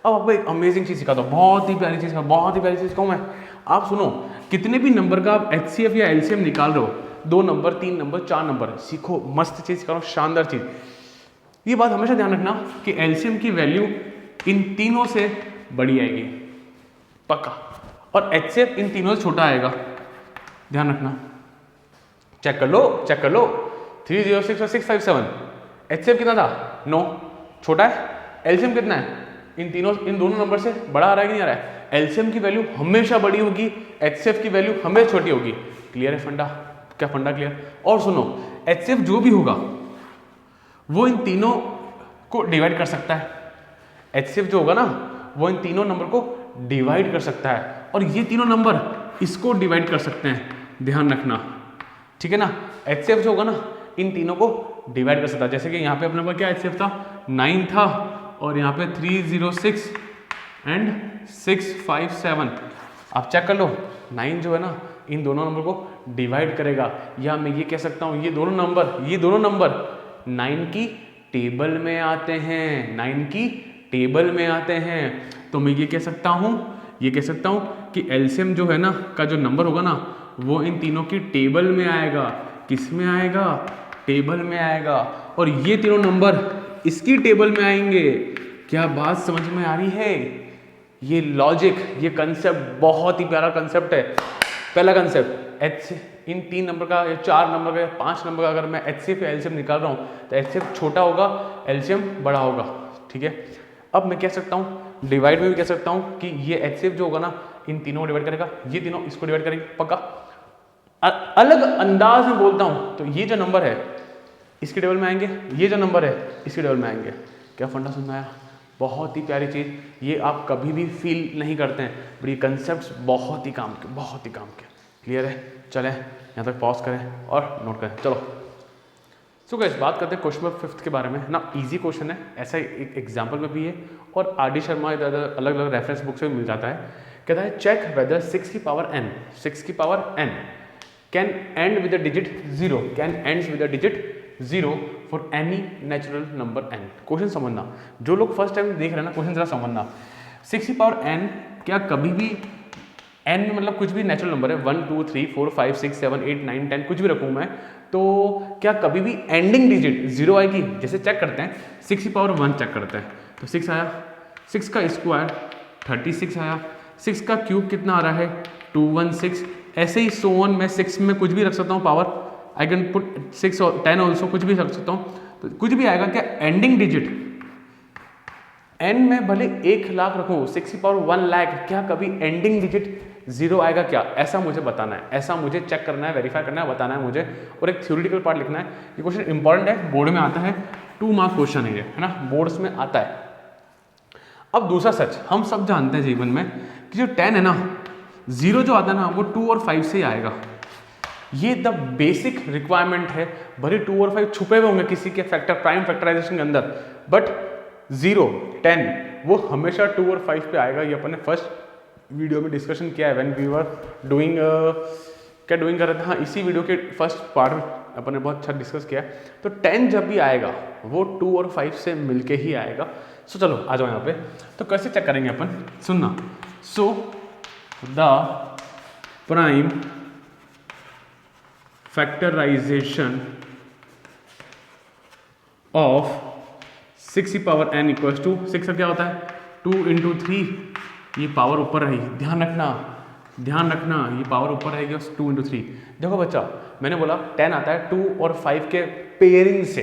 अब आपको एक अमेजिंग चीज सिखाता हूँ, बहुत ही प्यारी चीज, बहुत ही प्यारी चीज कहूँ मैं। आप सुनो, कितने भी नंबर का आप एचसीएफ या एलसीएम निकाल रहे हो, 2 नंबर 3 नंबर 4 नंबर, सीखो, मस्त चीज सिखा रहा हूँ, शानदार चीज। ये बात हमेशा ध्यान रखना कि एलसीएम की वैल्यू इन तीनों से बड़ी आएगी, पक्का, और एचसीएफ इन तीनों से छोटा आएगा, ध्यान रखना। चेक कर लो, चेक कर लो, 306 और 657, एचसीएफ कितना था 9, छोटा है। एलसीएम कितना है, इन दोनों नंबर से बड़ा आ रहा है कि नहीं आ रहा है। एलसीएम की वैल्यू हमेशा बड़ी होगी, एचसीएफ की वैल्यू हमेशा छोटी होगी। क्लियर है फंडा, क्या फंडा क्लियर। और सुनो, एचसीएफ जो भी होगा वो इन तीनों को डिवाइड कर सकता है। एचसीएफ जो होगा ना वो इन तीनों नंबर को डिवाइड कर सकता है, और ये तीनों नंबर इसको डिवाइड कर सकते हैं, ध्यान रखना, ठीक है ना। एचसीएफ जो होगा ना इन तीनों को डिवाइड कर सकता है। जैसे कि यहाँ पे अपने पास क्या एचसीएफ था 9 था, और यहाँ पे 306 एंड 657। आप चेक कर लो, 9 जो है ना इन दोनों नंबर को डिवाइड करेगा, या मैं ये कह सकता हूँ ये दोनों नंबर 9 की टेबल में आते हैं, 9 की टेबल में आते हैं। तो मैं ये कह सकता हूँ कि एलसीएम जो है ना का जो नंबर होगा ना वो इन तीनों की टेबल में आएगा। किस में आएगा, टेबल में आएगा, और ये तीनों नंबर इसकी टेबल में आएंगे। क्या बात समझ में आ रही है। ये लॉजिक, ये कंसेप्ट बहुत ही प्यारा कंसेप्ट है। पहला कंसेप्ट, इन 3 नंबर का या 4 नंबर का या 5 नंबर का अगर मैं एचसीएफ या एलसीएम निकाल रहा हूँ तो एचसीएफ छोटा होगा, एलसीएम बड़ा होगा, ठीक है। अब मैं कह सकता हूँ डिवाइड में भी कह सकता हूँ कि ये एचसीएफ जो होगा ना इन तीनों को डिवाइड करेगा, ये तीनों इसको डिवाइड करेंगे, पक्का। अलग अंदाज में बोलता हूँ तो ये जो नंबर है इसके टेबल में आएंगे, ये जो नंबर है इसके टेबल में आएंगे। क्या फंडा समझ में आया। बहुत ही प्यारी चीज़, ये आप कभी भी फील नहीं करते हैं, बट ये कंसेप्ट बहुत ही काम के, बहुत ही काम के। क्लियर है। चलें यहाँ तक पॉज करें और नोट करें, चलो। सो गाइस बात करते हैं क्वेश्चन नंबर 5 के बारे में ना। इजी क्वेश्चन है, ऐसा एक एग्जाम्पल में भी है और आर डी शर्मा अलग अलग रेफरेंस बुक से मिल जाता है। कहता है चेक वेदर 6 की power n can and with the digit 0, can ends with the digit 0 for any natural number n। Question समझना, जो लोग फर्स्ट टाइम देख रहे हैं ना क्वेश्चन जरा समझना। 6 की पावर n क्या कभी भी n मतलब कुछ भी नेचुरल नंबर है, 1 2 3 4 5 6 7 8 9 10 कुछ भी रखूँ मैं, तो क्या कभी भी एंडिंग डिजिट 0 आएगी। जैसे चेक करते हैं 6 की पावर 1 चेक करते हैं तो 6 आया, 6 का स्क्वायर 36 आया, 6 का क्यूब कितना आ रहा है 216। ऐसे ही सो ऑन, मैं 6 में कुछ भी रख सकता हूँ पावर, आई कैन पुट 6 और 10 ऑल्सो, कुछ भी रख सकता हूँ तो कुछ भी आएगा। क्या एंडिंग डिजिट n में भले 1 लाख रखूँ, 6 की पावर 1 लाख, क्या कभी एंडिंग डिजिट 0 आएगा क्या, ऐसा मुझे बताना है, ऐसा मुझे चेक करना है, वेरीफाई करना है, बताना है मुझे। और एक थ्योरेटिकल पार्ट लिखना है। ये क्वेश्चन इंपॉर्टेंट है, बोर्ड में आता है, 2 मार्क क्वेश्चन है ये, है ना, बोर्ड्स में आता है। अब दूसरा सच, हम सब जानते हैं जीवन में कि जो 10 है ना, 0 जो आता है ना वो 2 और 5 से ही आएगा। ये द बेसिक रिक्वायरमेंट है। भले 2 और 5 छुपे हुए होंगे किसी के फैक्टर प्राइम फैक्टराइजेशन के अंदर, बट 0 10 वो हमेशा 2 और 5 पे आएगा। ये अपन ने फर्स्ट वीडियो में डिस्कशन किया है, व्हेन वी वर डूइंग क्या डूइंग कर रहे थे, हाँ इसी वीडियो के फर्स्ट पार्ट में अपन ने बहुत अच्छा डिस्कस किया है। तो 10 जब भी आएगा वो 2 और 5 से मिलके ही आएगा। सो चलो आ जाओ यहाँ पे, तो कैसे चेक करेंगे अपन, सुनना। So the prime factorisation of 6 की पावर n इक्वल्स टू 6 का क्या होता है 2 इंटू 3, ये पावर ऊपर रही, ध्यान रखना ये पावर ऊपर रहेगी और 2 इंटू 3। देखो बच्चा, मैंने बोला 10 आता है 2 और 5 के पेयरिंग से,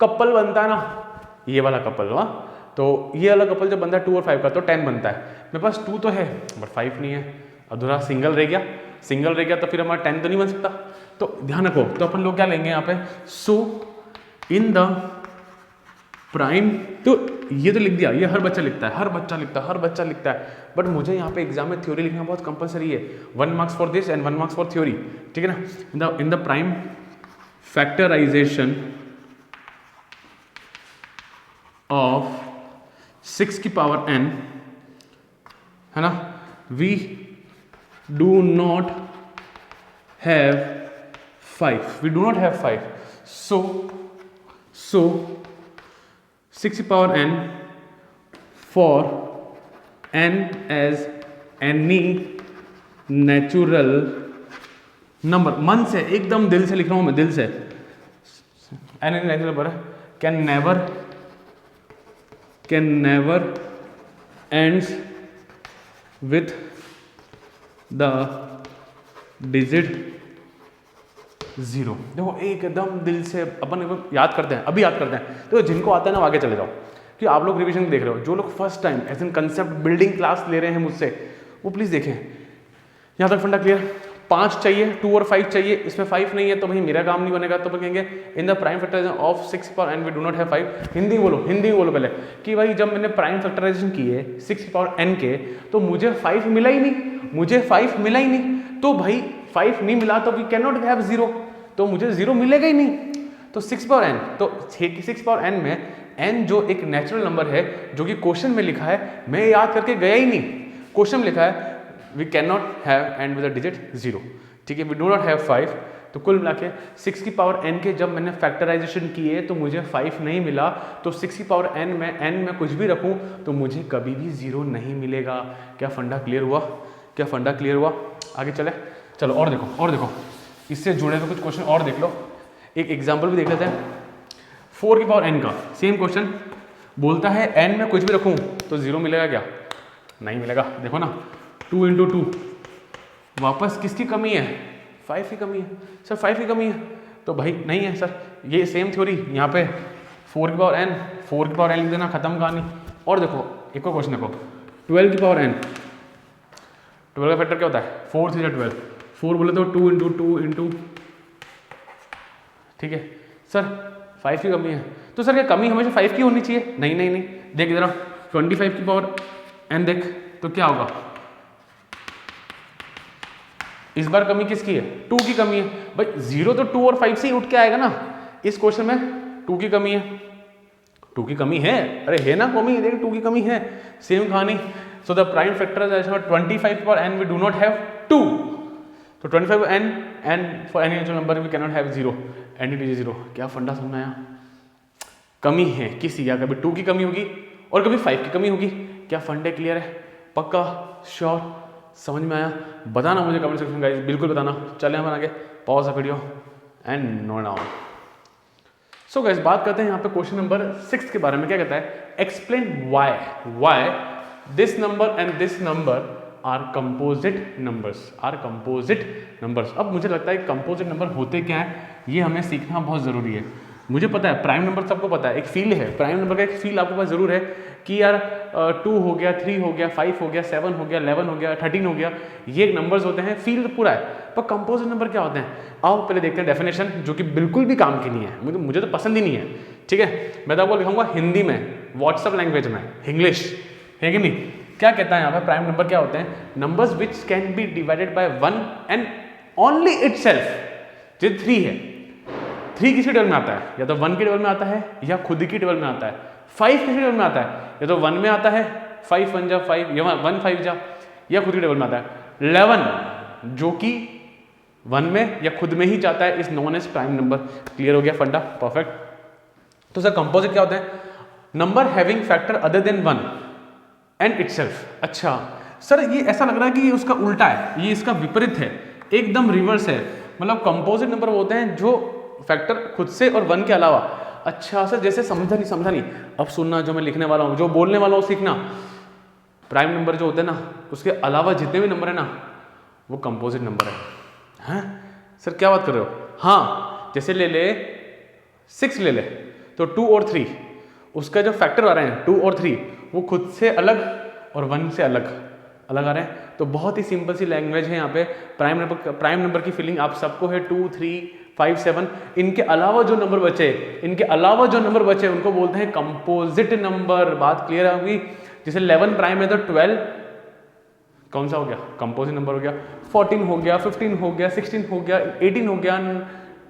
कपल बनता है ना, ये वाला कपल हुआ, तो ये वाला कपल जब बनता है 2 और 5 का तो 10 बनता है। मेरे पास 2 तो है बट 5 नहीं है, अधूरा सिंगल रह गया, तो फिर हमारा 10 तो नहीं बन सकता। तो ध्यान रखो, तो अपन लोग क्या लेंगे यहाँ पे, सो इन द प्राइम तो ये तो लिख दिया, ये हर बच्चा लिखता है, हर बच्चा लिखता है, बट मुझे यहाँ पे एग्जाम में थ्योरी लिखना बहुत कंपलसरी है, 1 marks for this and 1 marks for theory, ठीक है ना। In the prime factorisation of 6 की पावर n, है ना, we do not have 5, so 6 की power n for n as any natural number, मन से एकदम दिल से लिख रहा हूं मैं, दिल से, n as natural number can never ends with the digit 0। देखो एकदम दिल से अपन याद करते हैं, अभी याद करते हैं, तो जिनको आता है ना आगे चले जाओ, कि आप लोग रिवीजन देख रहे हो, जो लोग first time as an concept building class ले रहे हैं मुझसे, वो प्लीज देखें यहाँ तक फंडा क्लियर। 5 चाहिए, 2 और 5 चाहिए, इसमें 5 नहीं है तो भाई मेरा काम नहीं बनेगा, तो कहेंगे in the prime factorisation of 6 power n we do not have 5। Hindi में बोलो पहले कि भाई जब मैंने प्राइम फैक्टराइजेशन किए 6 पावर n के, तो मुझे 5 मिला ही नहीं, तो भाई 5 नहीं मिला तो वी कैन नॉट हैव 0, तो मुझे 0 मिलेगा ही नहीं। तो 6 पावर n, तो 6 पावर n में n जो एक नेचुरल नंबर है, जो कि क्वेश्चन में लिखा है, मैं याद करके गया ही नहीं, क्वेश्चन में लिखा है we can not have end with the digit 0, ठीक है, वी डू नॉट हैव 5। तो कुल मिला के 6 की पावर n के जब मैंने फैक्टराइजेशन किए तो मुझे 5 नहीं मिला, तो 6 की पावर n में कुछ भी रखूं तो मुझे कभी भी 0 नहीं मिलेगा। क्या फंडा क्लियर हुआ? आगे चले, चलो और देखो इससे जुड़े हुए कुछ क्वेश्चन और देख लो, एक एग्जाम्पल भी देख लेते हैं। 4 की पावर n का सेम क्वेश्चन बोलता है n में कुछ भी रखूं तो 0 मिलेगा क्या? नहीं मिलेगा। देखो ना 2 × 2, वापस किसकी कमी है? 5 की कमी है सर, 5 की कमी है, तो भाई नहीं है सर। ये सेम थ्योरी यहाँ पे 4 की पावर n लिख देना, खत्म कहानी। और देखो एक और क्वेश्चन देखो, 12 की पावर n, 12 का फैक्टर क्या होता है? 4 3 12, 4 बोले तो 2 × 2 × ठीक है सर 5 की कमी है, तो सर क्या कमी हमेशा 5 की होनी चाहिए? नहीं, देख जरा 25 की पावर n देख, तो क्या होगा? इस बार कमी किसकी है? 2 की कमी है। भाई 0 तो 2 और 5 से ही उठ के आएगा ना, इस क्वेश्चन में 2 की कमी है, 2 की कमी है, अरे है ना कमी, देख 2 की कमी है, सेम कहानी। So the prime factorisation of 25 की power n we do not have 2, तो 25 n and for any natural number we can not have 0 end it is 0। क्या फंडा समझना है? कमी है किसी या कभी 2 की कमी होगी और कभी 5 की कमी होगी। क्या फंडे क्लियर है? पक्का श्योर समझ में आया? बताना मुझे कमेंट सेक्शन गाइस, बिल्कुल बताना। चले हम आगे, pause the video and note down. So guys बात करते हैं यहाँ पे क्वेश्चन नंबर 6 के बारे में। क्या कहता है? Explain why this number and this number are composite numbers. अब मुझे लगता है कंपोजिट नंबर होते क्या है, ये हमें सीखना बहुत जरूरी है। मुझे पता है प्राइम नंबर सबको पता है, एक फील है प्राइम नंबर का, एक फील आपके पास जरूर है कि यार 2 हो गया, 3 हो गया, 5 हो गया, 7 हो गया, 11 हो गया, 13 हो गया, ये नंबर्स होते हैं, फील तो पूरा है। पर कंपोजिट नंबर क्या होते हैं? आओ पहले देखते हैं डेफिनेशन, जो कि बिल्कुल भी काम की नहीं है, मुझे तो पसंद ही नहीं है। ठीक है, मैं तो आपको लिखूंगा हिंदी में, व्हाट्सएप लैंग्वेज में, इंग्लिश है कि नहीं। क्या कहता है यहाँ पे? प्राइम नंबर क्या होते हैं? Numbers which can be divided by 1 and only itself. जैसे 3 है, 3 किसी टेबल में आता है, या तो 1 के टेबल में आता है या खुद की टेबल में आता है। 5 किसी टेबल में आता है, या तो 1 में आता है, 5 1 जा 5, या 1 5 जा, या खुद की टेबल में आता है। 11 जो कि 1 में या खुद में ही जाता है, इस known as prime number. Clear हो गया फंडा? परफेक्ट। तो सर कंपोजिट क्या होता है? Number having factor other than 1 and itself. अच्छा सर ये ऐसा लग रहा है कि ये उसका उल्टा है, ये इसका विपरीत है, एकदम रिवर्स है। मतलब कंपोजिट नंबर वो होते हैं जो फैक्टर खुद से और 1 के अलावा। अच्छा सर जैसे समझा नहीं, अब सुनना, जो मैं लिखने वाला हूँ, जो बोलने वाला हूँ सीखना। प्राइम नंबर जो होते हैं ना, उसके अलावा जितने भी नंबर है ना, वो कंपोजिट नंबर है। सर क्या बात कर रहे हो? हाँ, जैसे ले 6 ले ले, तो 2 और 3 उसका जो फैक्टर आ रहे हैं 2 और 3, वो खुद से अलग और 1 से अलग आ रहे हैं। तो बहुत ही सिंपल सी लैंग्वेज है यहाँ पे। प्राइम नंबर की फीलिंग आप सबको है, 2 3 5 7, इनके अलावा जो नंबर बचे उनको बोलते हैं कंपोजिट नंबर। बात क्लियर होगी। जैसे 11 प्राइम है तो 12 कौन सा हो गया? कंपोजिट नंबर हो गया। 14 हो गया, 15 हो गया, 16 हो गया, 18 हो गया,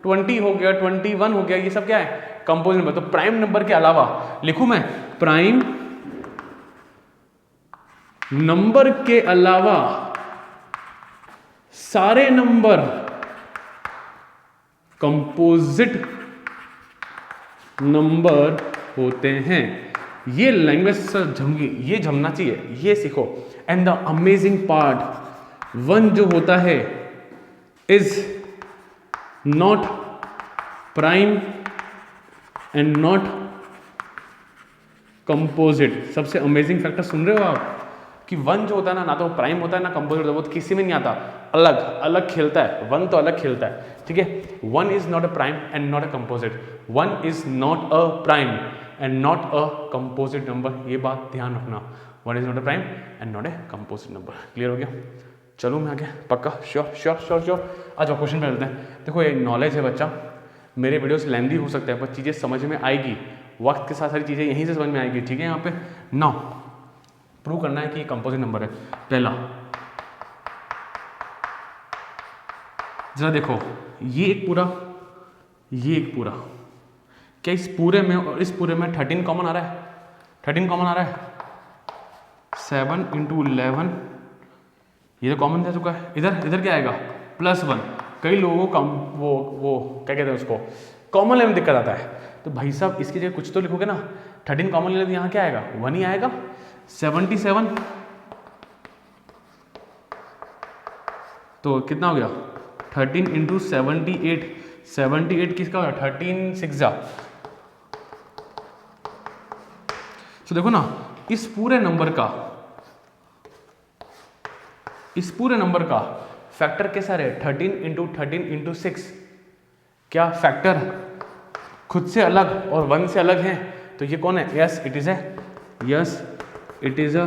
20 हो गया, 21 हो गया, ये सब क्या है? Composite number. तो प्राइम नंबर के अलावा लिखूं मैं, प्राइम नंबर के अलावा सारे नंबर कंपोजिट नंबर होते हैं। ये लैंग्वेज सर जमगी, ये जमना चाहिए, ये सीखो। एंड द अमेजिंग पार्ट, 1 जो होता है is not prime and not composite. सबसे अमेजिंग फैक्टर सुन रहे हो आप कि 1 जो होता है ना तो प्राइम होता है ना कंपोजिट होता है, वो तो किसी में नहीं आता, अलग अलग खेलता है। 1 तो अलग खेलता है, ठीक है। 1 is not a prime and not a composite. 1 is not a prime and not a composite number. ये बात ध्यान रखना, 1 is not a prime and not a composite number. Clear हो गया? चलो मैं आगे, पक्का श्योर श्योर श्योर श्योर। आज क्वेश्चन पे चलते हैं। देखो ये नॉलेज है बच्चा, मेरे वीडियोस लेंदी हो सकते हैं पर चीज़ें समझ में आएगी, वक्त के साथ सारी चीज़ें यहीं से समझ में आएगी, ठीक है। यहाँ पे 9 प्रूव करना है कि कंपोजिट नंबर है। पहला, जरा देखो, ये एक पूरा, क्या इस पूरे में और इस पूरे में 13 कॉमन आ रहा है? 13 कॉमन आ रहा है। 7 × 11 ये तो कॉमन जा चुका है। इधर क्या आएगा? +1। कई लोगों को वो क्या कहते हैं उसको, कॉमन लेने में दिक्कत आता है। तो भाई साहब इसकी जगह कुछ तो लिखोगे ना। 13 कॉमन ले तो यहाँ क्या आएगा? 1 ही आएगा। 77 तो कितना हो गया? 13 × 78। 78 किसका होगा? 13 6 जा। तो देखो ना, इस पूरे नंबर का फैक्टर कैसा रहे? 13 × 13 × 6। क्या फैक्टर खुद से अलग और 1 से अलग हैं? तो ये कौन है? Yes it is a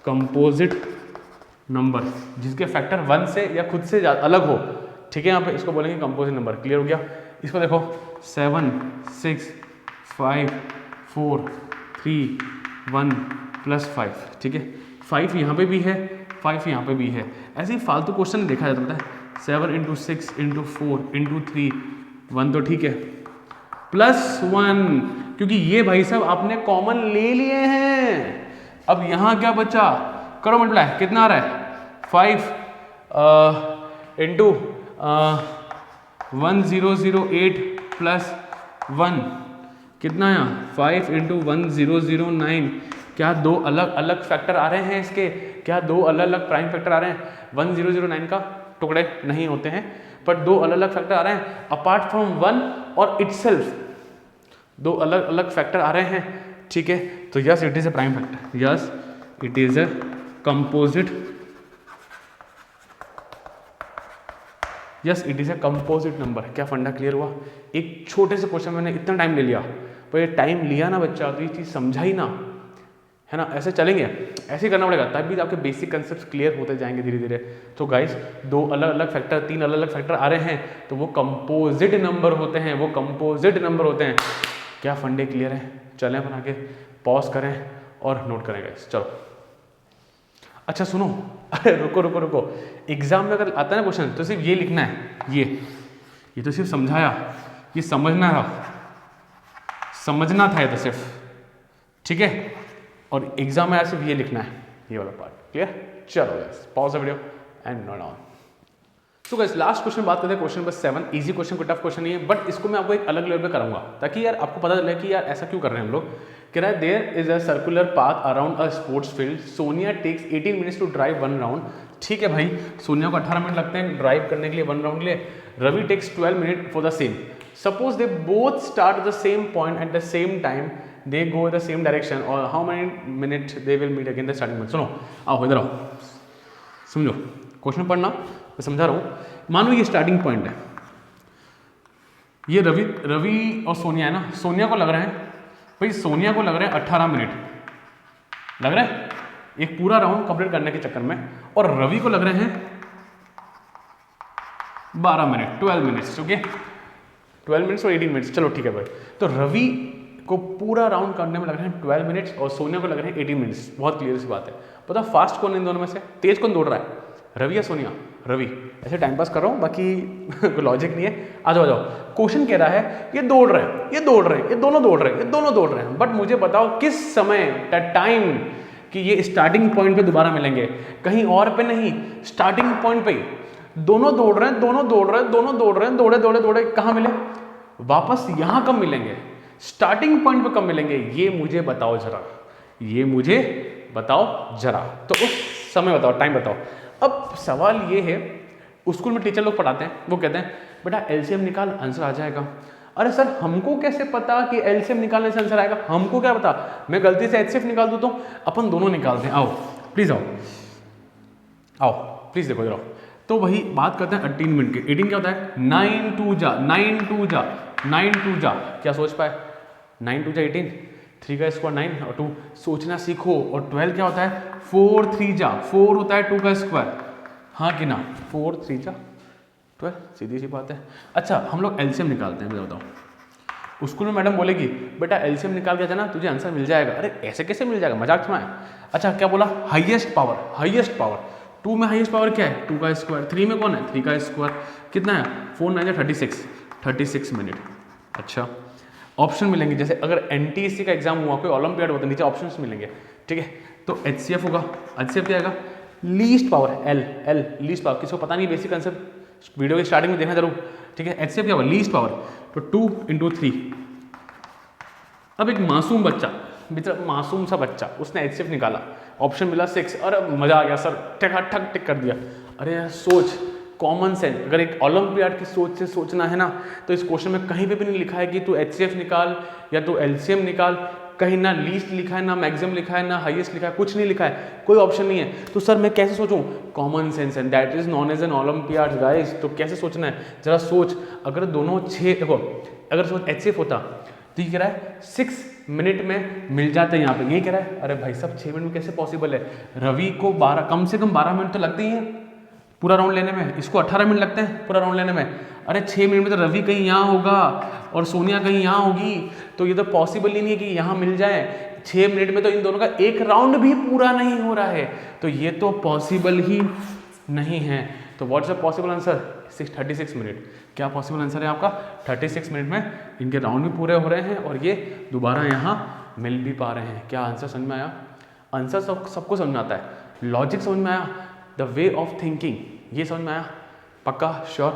composite number, जिसके फैक्टर 1 से या खुद से अलग हो, ठीक है। यहाँ पे इसको बोलेंगे कंपोजिट नंबर। क्लियर हो गया? इसको देखो, 7 6 5 4 3 1 +5, ठीक है। 5 यहाँ पे भी है, 5 यहाँ पे भी है। ऐसे ही फालतू क्वेश्चन देखा जाता है। 7 × 6 × 4 × 3 1 तो ठीक है, +1 क्योंकि ये भाई साहब आपने कॉमन ले लिए हैं। अब यहाँ क्या बचा? करो मल्टीप्लाई, कितना आ रहा है? 5 × 1008 + 1 कितना है? 5 × 1009। क्या 2 अलग अलग फैक्टर आ रहे हैं इसके? क्या 2 अलग अलग प्राइम फैक्टर आ रहे हैं? 1009 का टुकड़े नहीं होते हैं, पर 2 अलग अलग फैक्टर आ रहे हैं अपार्ट फ्रॉम 1 और इटसेल्फ। 2 अलग अलग फैक्टर आ रहे हैं, ठीक है। तो yes it is a prime factor, yes it is a composite, yes it is a composite number. क्या फंडा क्लियर हुआ? एक छोटे से क्वेश्चन मैंने इतना टाइम ले लिया, पर ये टाइम लिया ना बच्चा तो ये चीज़ समझा ही ना, है ना। ऐसे चलेंगे, ऐसे ही करना पड़ेगा, तभी आपके बेसिक कंसेप्ट क्लियर होते जाएंगे धीरे धीरे। तो गाइस 2 अलग अलग फैक्टर, 3 अलग अलग फैक्टर आ रहे हैं तो वो कंपोजिट नंबर होते हैं, वो कंपोजिट नंबर होते हैं। क्या फंडे क्लियर है? चलें अपन आगे, पॉज करें और नोट करें गाइस। चलो अच्छा सुनो, अरे रुको, एग्जाम में अगर आता है ना क्वेश्चन तो सिर्फ ये लिखना है, ये तो सिर्फ समझाया, ये समझना था ये तो सिर्फ, ठीक है। और एग्जाम में सिर्फ ये लिखना है, ये वाला पार्ट। क्लियर? चलो guys pause the video and note down. So guys last question बात करते हैं, क्वेश्चन नंबर 7। इजी क्वेश्चन, कोई टफ क्वेश्चन नहीं है, बट इसको मैं आपको एक अलग लेवल पे कराऊंगा ताकि यार आपको पता चले कि यार ऐसा क्यों कर रहे हैं हम लोग। कह रहा है there is a circular path around a sports field, Sonia takes 18 minutes to drive 1 round. ठीक है भाई, सोनिया को 18 मिनट लगते हैं ड्राइव करने के लिए 1 राउंड के लिए। Ravi takes 12 minute for the same. Suppose they both start the same point at the same time, they go the same direction, और how many minute they will meet again the starting point. सुनो, आओ इधर आओ, समझो question पढ़ना, मैं समझा रहा हूँ। मानो ये स्टार्टिंग पॉइंट है, ये रवि और सोनिया है ना। सोनिया को लग रहे हैं भाई, सोनिया को लग रहे हैं 18 मिनट लग रहा है एक पूरा राउंड कंप्लीट करने के चक्कर में, और रवि को लग रहे हैं 12 मिनट, 12 मिनट्स, ओके 12 मिनट्स और 18 मिनट्स, चलो ठीक है भाई। तो रवि को पूरा राउंड करने में लग रहे हैं 12 मिनट्स और सोनिया को लग रहे हैं 18 मिनट्स। बहुत क्लियर सी बात है। पता फास्ट कौन इन दोनों में से, तेज कौन दौड़ रहा है, रवि या सोनिया? रवि। ऐसे टाइम पास कर रहा हूँ, बाकी कोई लॉजिक नहीं है। आ जाओ क्वेश्चन कह रहा है ये दौड़ रहे हैं, ये दौड़ रहे हैं, ये दोनों दौड़ रहे हैं, ये दोनों दौड़ रहे हैं, बट मुझे बताओ किस समय, टाइम कि ये स्टार्टिंग पॉइंट पे दोबारा मिलेंगे, कहीं और पे नहीं, स्टार्टिंग पॉइंट पे ही। दोनों दौड़ रहे हैं, दोनों दौड़ रहे हैं, दोनों दौड़ रहे हैं, दौड़े दौड़े दौड़े कहाँ मिले, वापस यहाँ कब मिलेंगे, स्टार्टिंग पॉइंट पे कब मिलेंगे, ये मुझे बताओ जरा, ये मुझे बताओ जरा। तो उस समय बताओ, टाइम बताओ। अब सवाल ये है, स्कूल में टीचर लोग पढ़ाते हैं, वो कहते हैं बेटा एलसीएम निकाल, आंसर आ जाएगा। अरे सर हमको कैसे पता कि एलसीएम निकालने से आंसर आएगा, हमको क्या पता, मैं गलती से एचसीएफ निकाल दूं तो अपन दोनों निकालते हैं। आओ प्लीज आओ, आओ प्लीज देखो जरा। तो वही बात करते हैं 18 मिनट के। 18 क्या होता है, 9 2 जा, 9 2 जा, 9 2 जा, क्या सोच पाए, 9 2 जा 18, 3 का स्क्वायर 9 और 2, सोचना सीखो। और 12 क्या होता है, 4 3 जा, 4 होता है 2 का स्क्वायर, हाँ कि ना, 4 3 जा 12, सीधी सी बात है। अच्छा हम लोग एलसीएम निकालते हैं, मैं बताऊँ। स्कूल में मैडम बोलेगी बेटा एलसीएम निकाल के जाना, तुझे आंसर मिल जाएगा। अरे ऐसे कैसे मिल जाएगा, मजाक थोड़ा है। अच्छा क्या बोला, हाईएस्ट पावर, हाईएस्ट पावर 2 में हाईएस्ट पावर क्या है, 2 का स्क्वायर, 3 में कौन है, 3 का स्क्वायर, कितना है 4 9 36, 36 मिनट। अच्छा ऑप्शन मिलेंगे, जैसे अगर एनटीएससी का एग्जाम हुआ, कोई ओलंपियाड होता है, नीचे ऑप्शंस मिलेंगे, ठीक है। तो एचसीएफ होगा, एचसीएफ क्या आएगा, least power, L L least power, किसी को पता नहीं बेसिक आंसर, वीडियो के स्टार्टिंग में देखना जरूर, ठीक है। एचसीएफ क्या होगा, लीस्ट पावर, तो 2 × 3। अब एक मासूम बच्चा, बेचारा मासूम सा बच्चा, उसने एचसीएफ निकाला, ऑप्शन मिला 6, अरे मजा आ गया सर, ठक ठक टिक कर दिया। अरे यार सोच, कॉमन सेंस, अगर एक ओलंपियाड की सोच से सोचना है ना, तो इस क्वेश्चन में कहीं पे भी नहीं लिखा है कि तू एचसीएफ निकाल या तू एलसीएम निकाल, कहीं ना लीस्ट लिखा है, ना मैक्सिमम लिखा है, ना हाईएस्ट लिखा है, कुछ नहीं लिखा है, कोई ऑप्शन नहीं है। तो सर मैं कैसे सोचूं, common sense and that is known as an olympiad guys. तो कैसे सोचना है जरा सोच, अगर दोनों 6 देखो, अगर सोच एचसीएफ होता तो ये कह रहा है 6 मिनट में मिल जाते हैं यहाँ पे, ये कह रहा है अरे भाई सब 6 मिनट में कैसे पॉसिबल है, रवि को 12 कम से कम 12 मिनट तो लगते ही हैं पूरा राउंड लेने में, इसको 18 मिनट लगते हैं पूरा राउंड लेने में। अरे 6 मिनट में तो रवि कहीं यहाँ होगा और सोनिया कहीं यहाँ होगी, तो ये तो पॉसिबल ही नहीं है कि यहाँ मिल जाए। 6 मिनट में तो इन दोनों का एक राउंड भी पूरा नहीं हो रहा है, तो ये तो पॉसिबल ही नहीं है। तो what's the possible answer, 36 minute. क्या पॉसिबल आंसर है आपका, 36 मिनट में इनके राउंड भी पूरे हो रहे हैं और ये दोबारा यहाँ मिल भी पा रहे हैं। क्या आंसर समझ में आया, आंसर सबको समझ में आता है, लॉजिक समझ में आया, द वे ऑफ थिंकिंग ये समझ में आया, पक्का sure.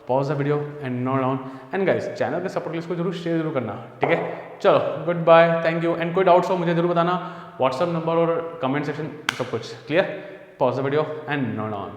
Pause the video and note down, and guys channel के सपोर्ट लिस्ट को जरूर शेयर जरूर करना, ठीक है। चलो good bye, thank you, and कोई डाउट्स हो मुझे जरूर बताना, व्हाट्सअप नंबर और कमेंट सेक्शन सब कुछ clear. Pause the video and note down.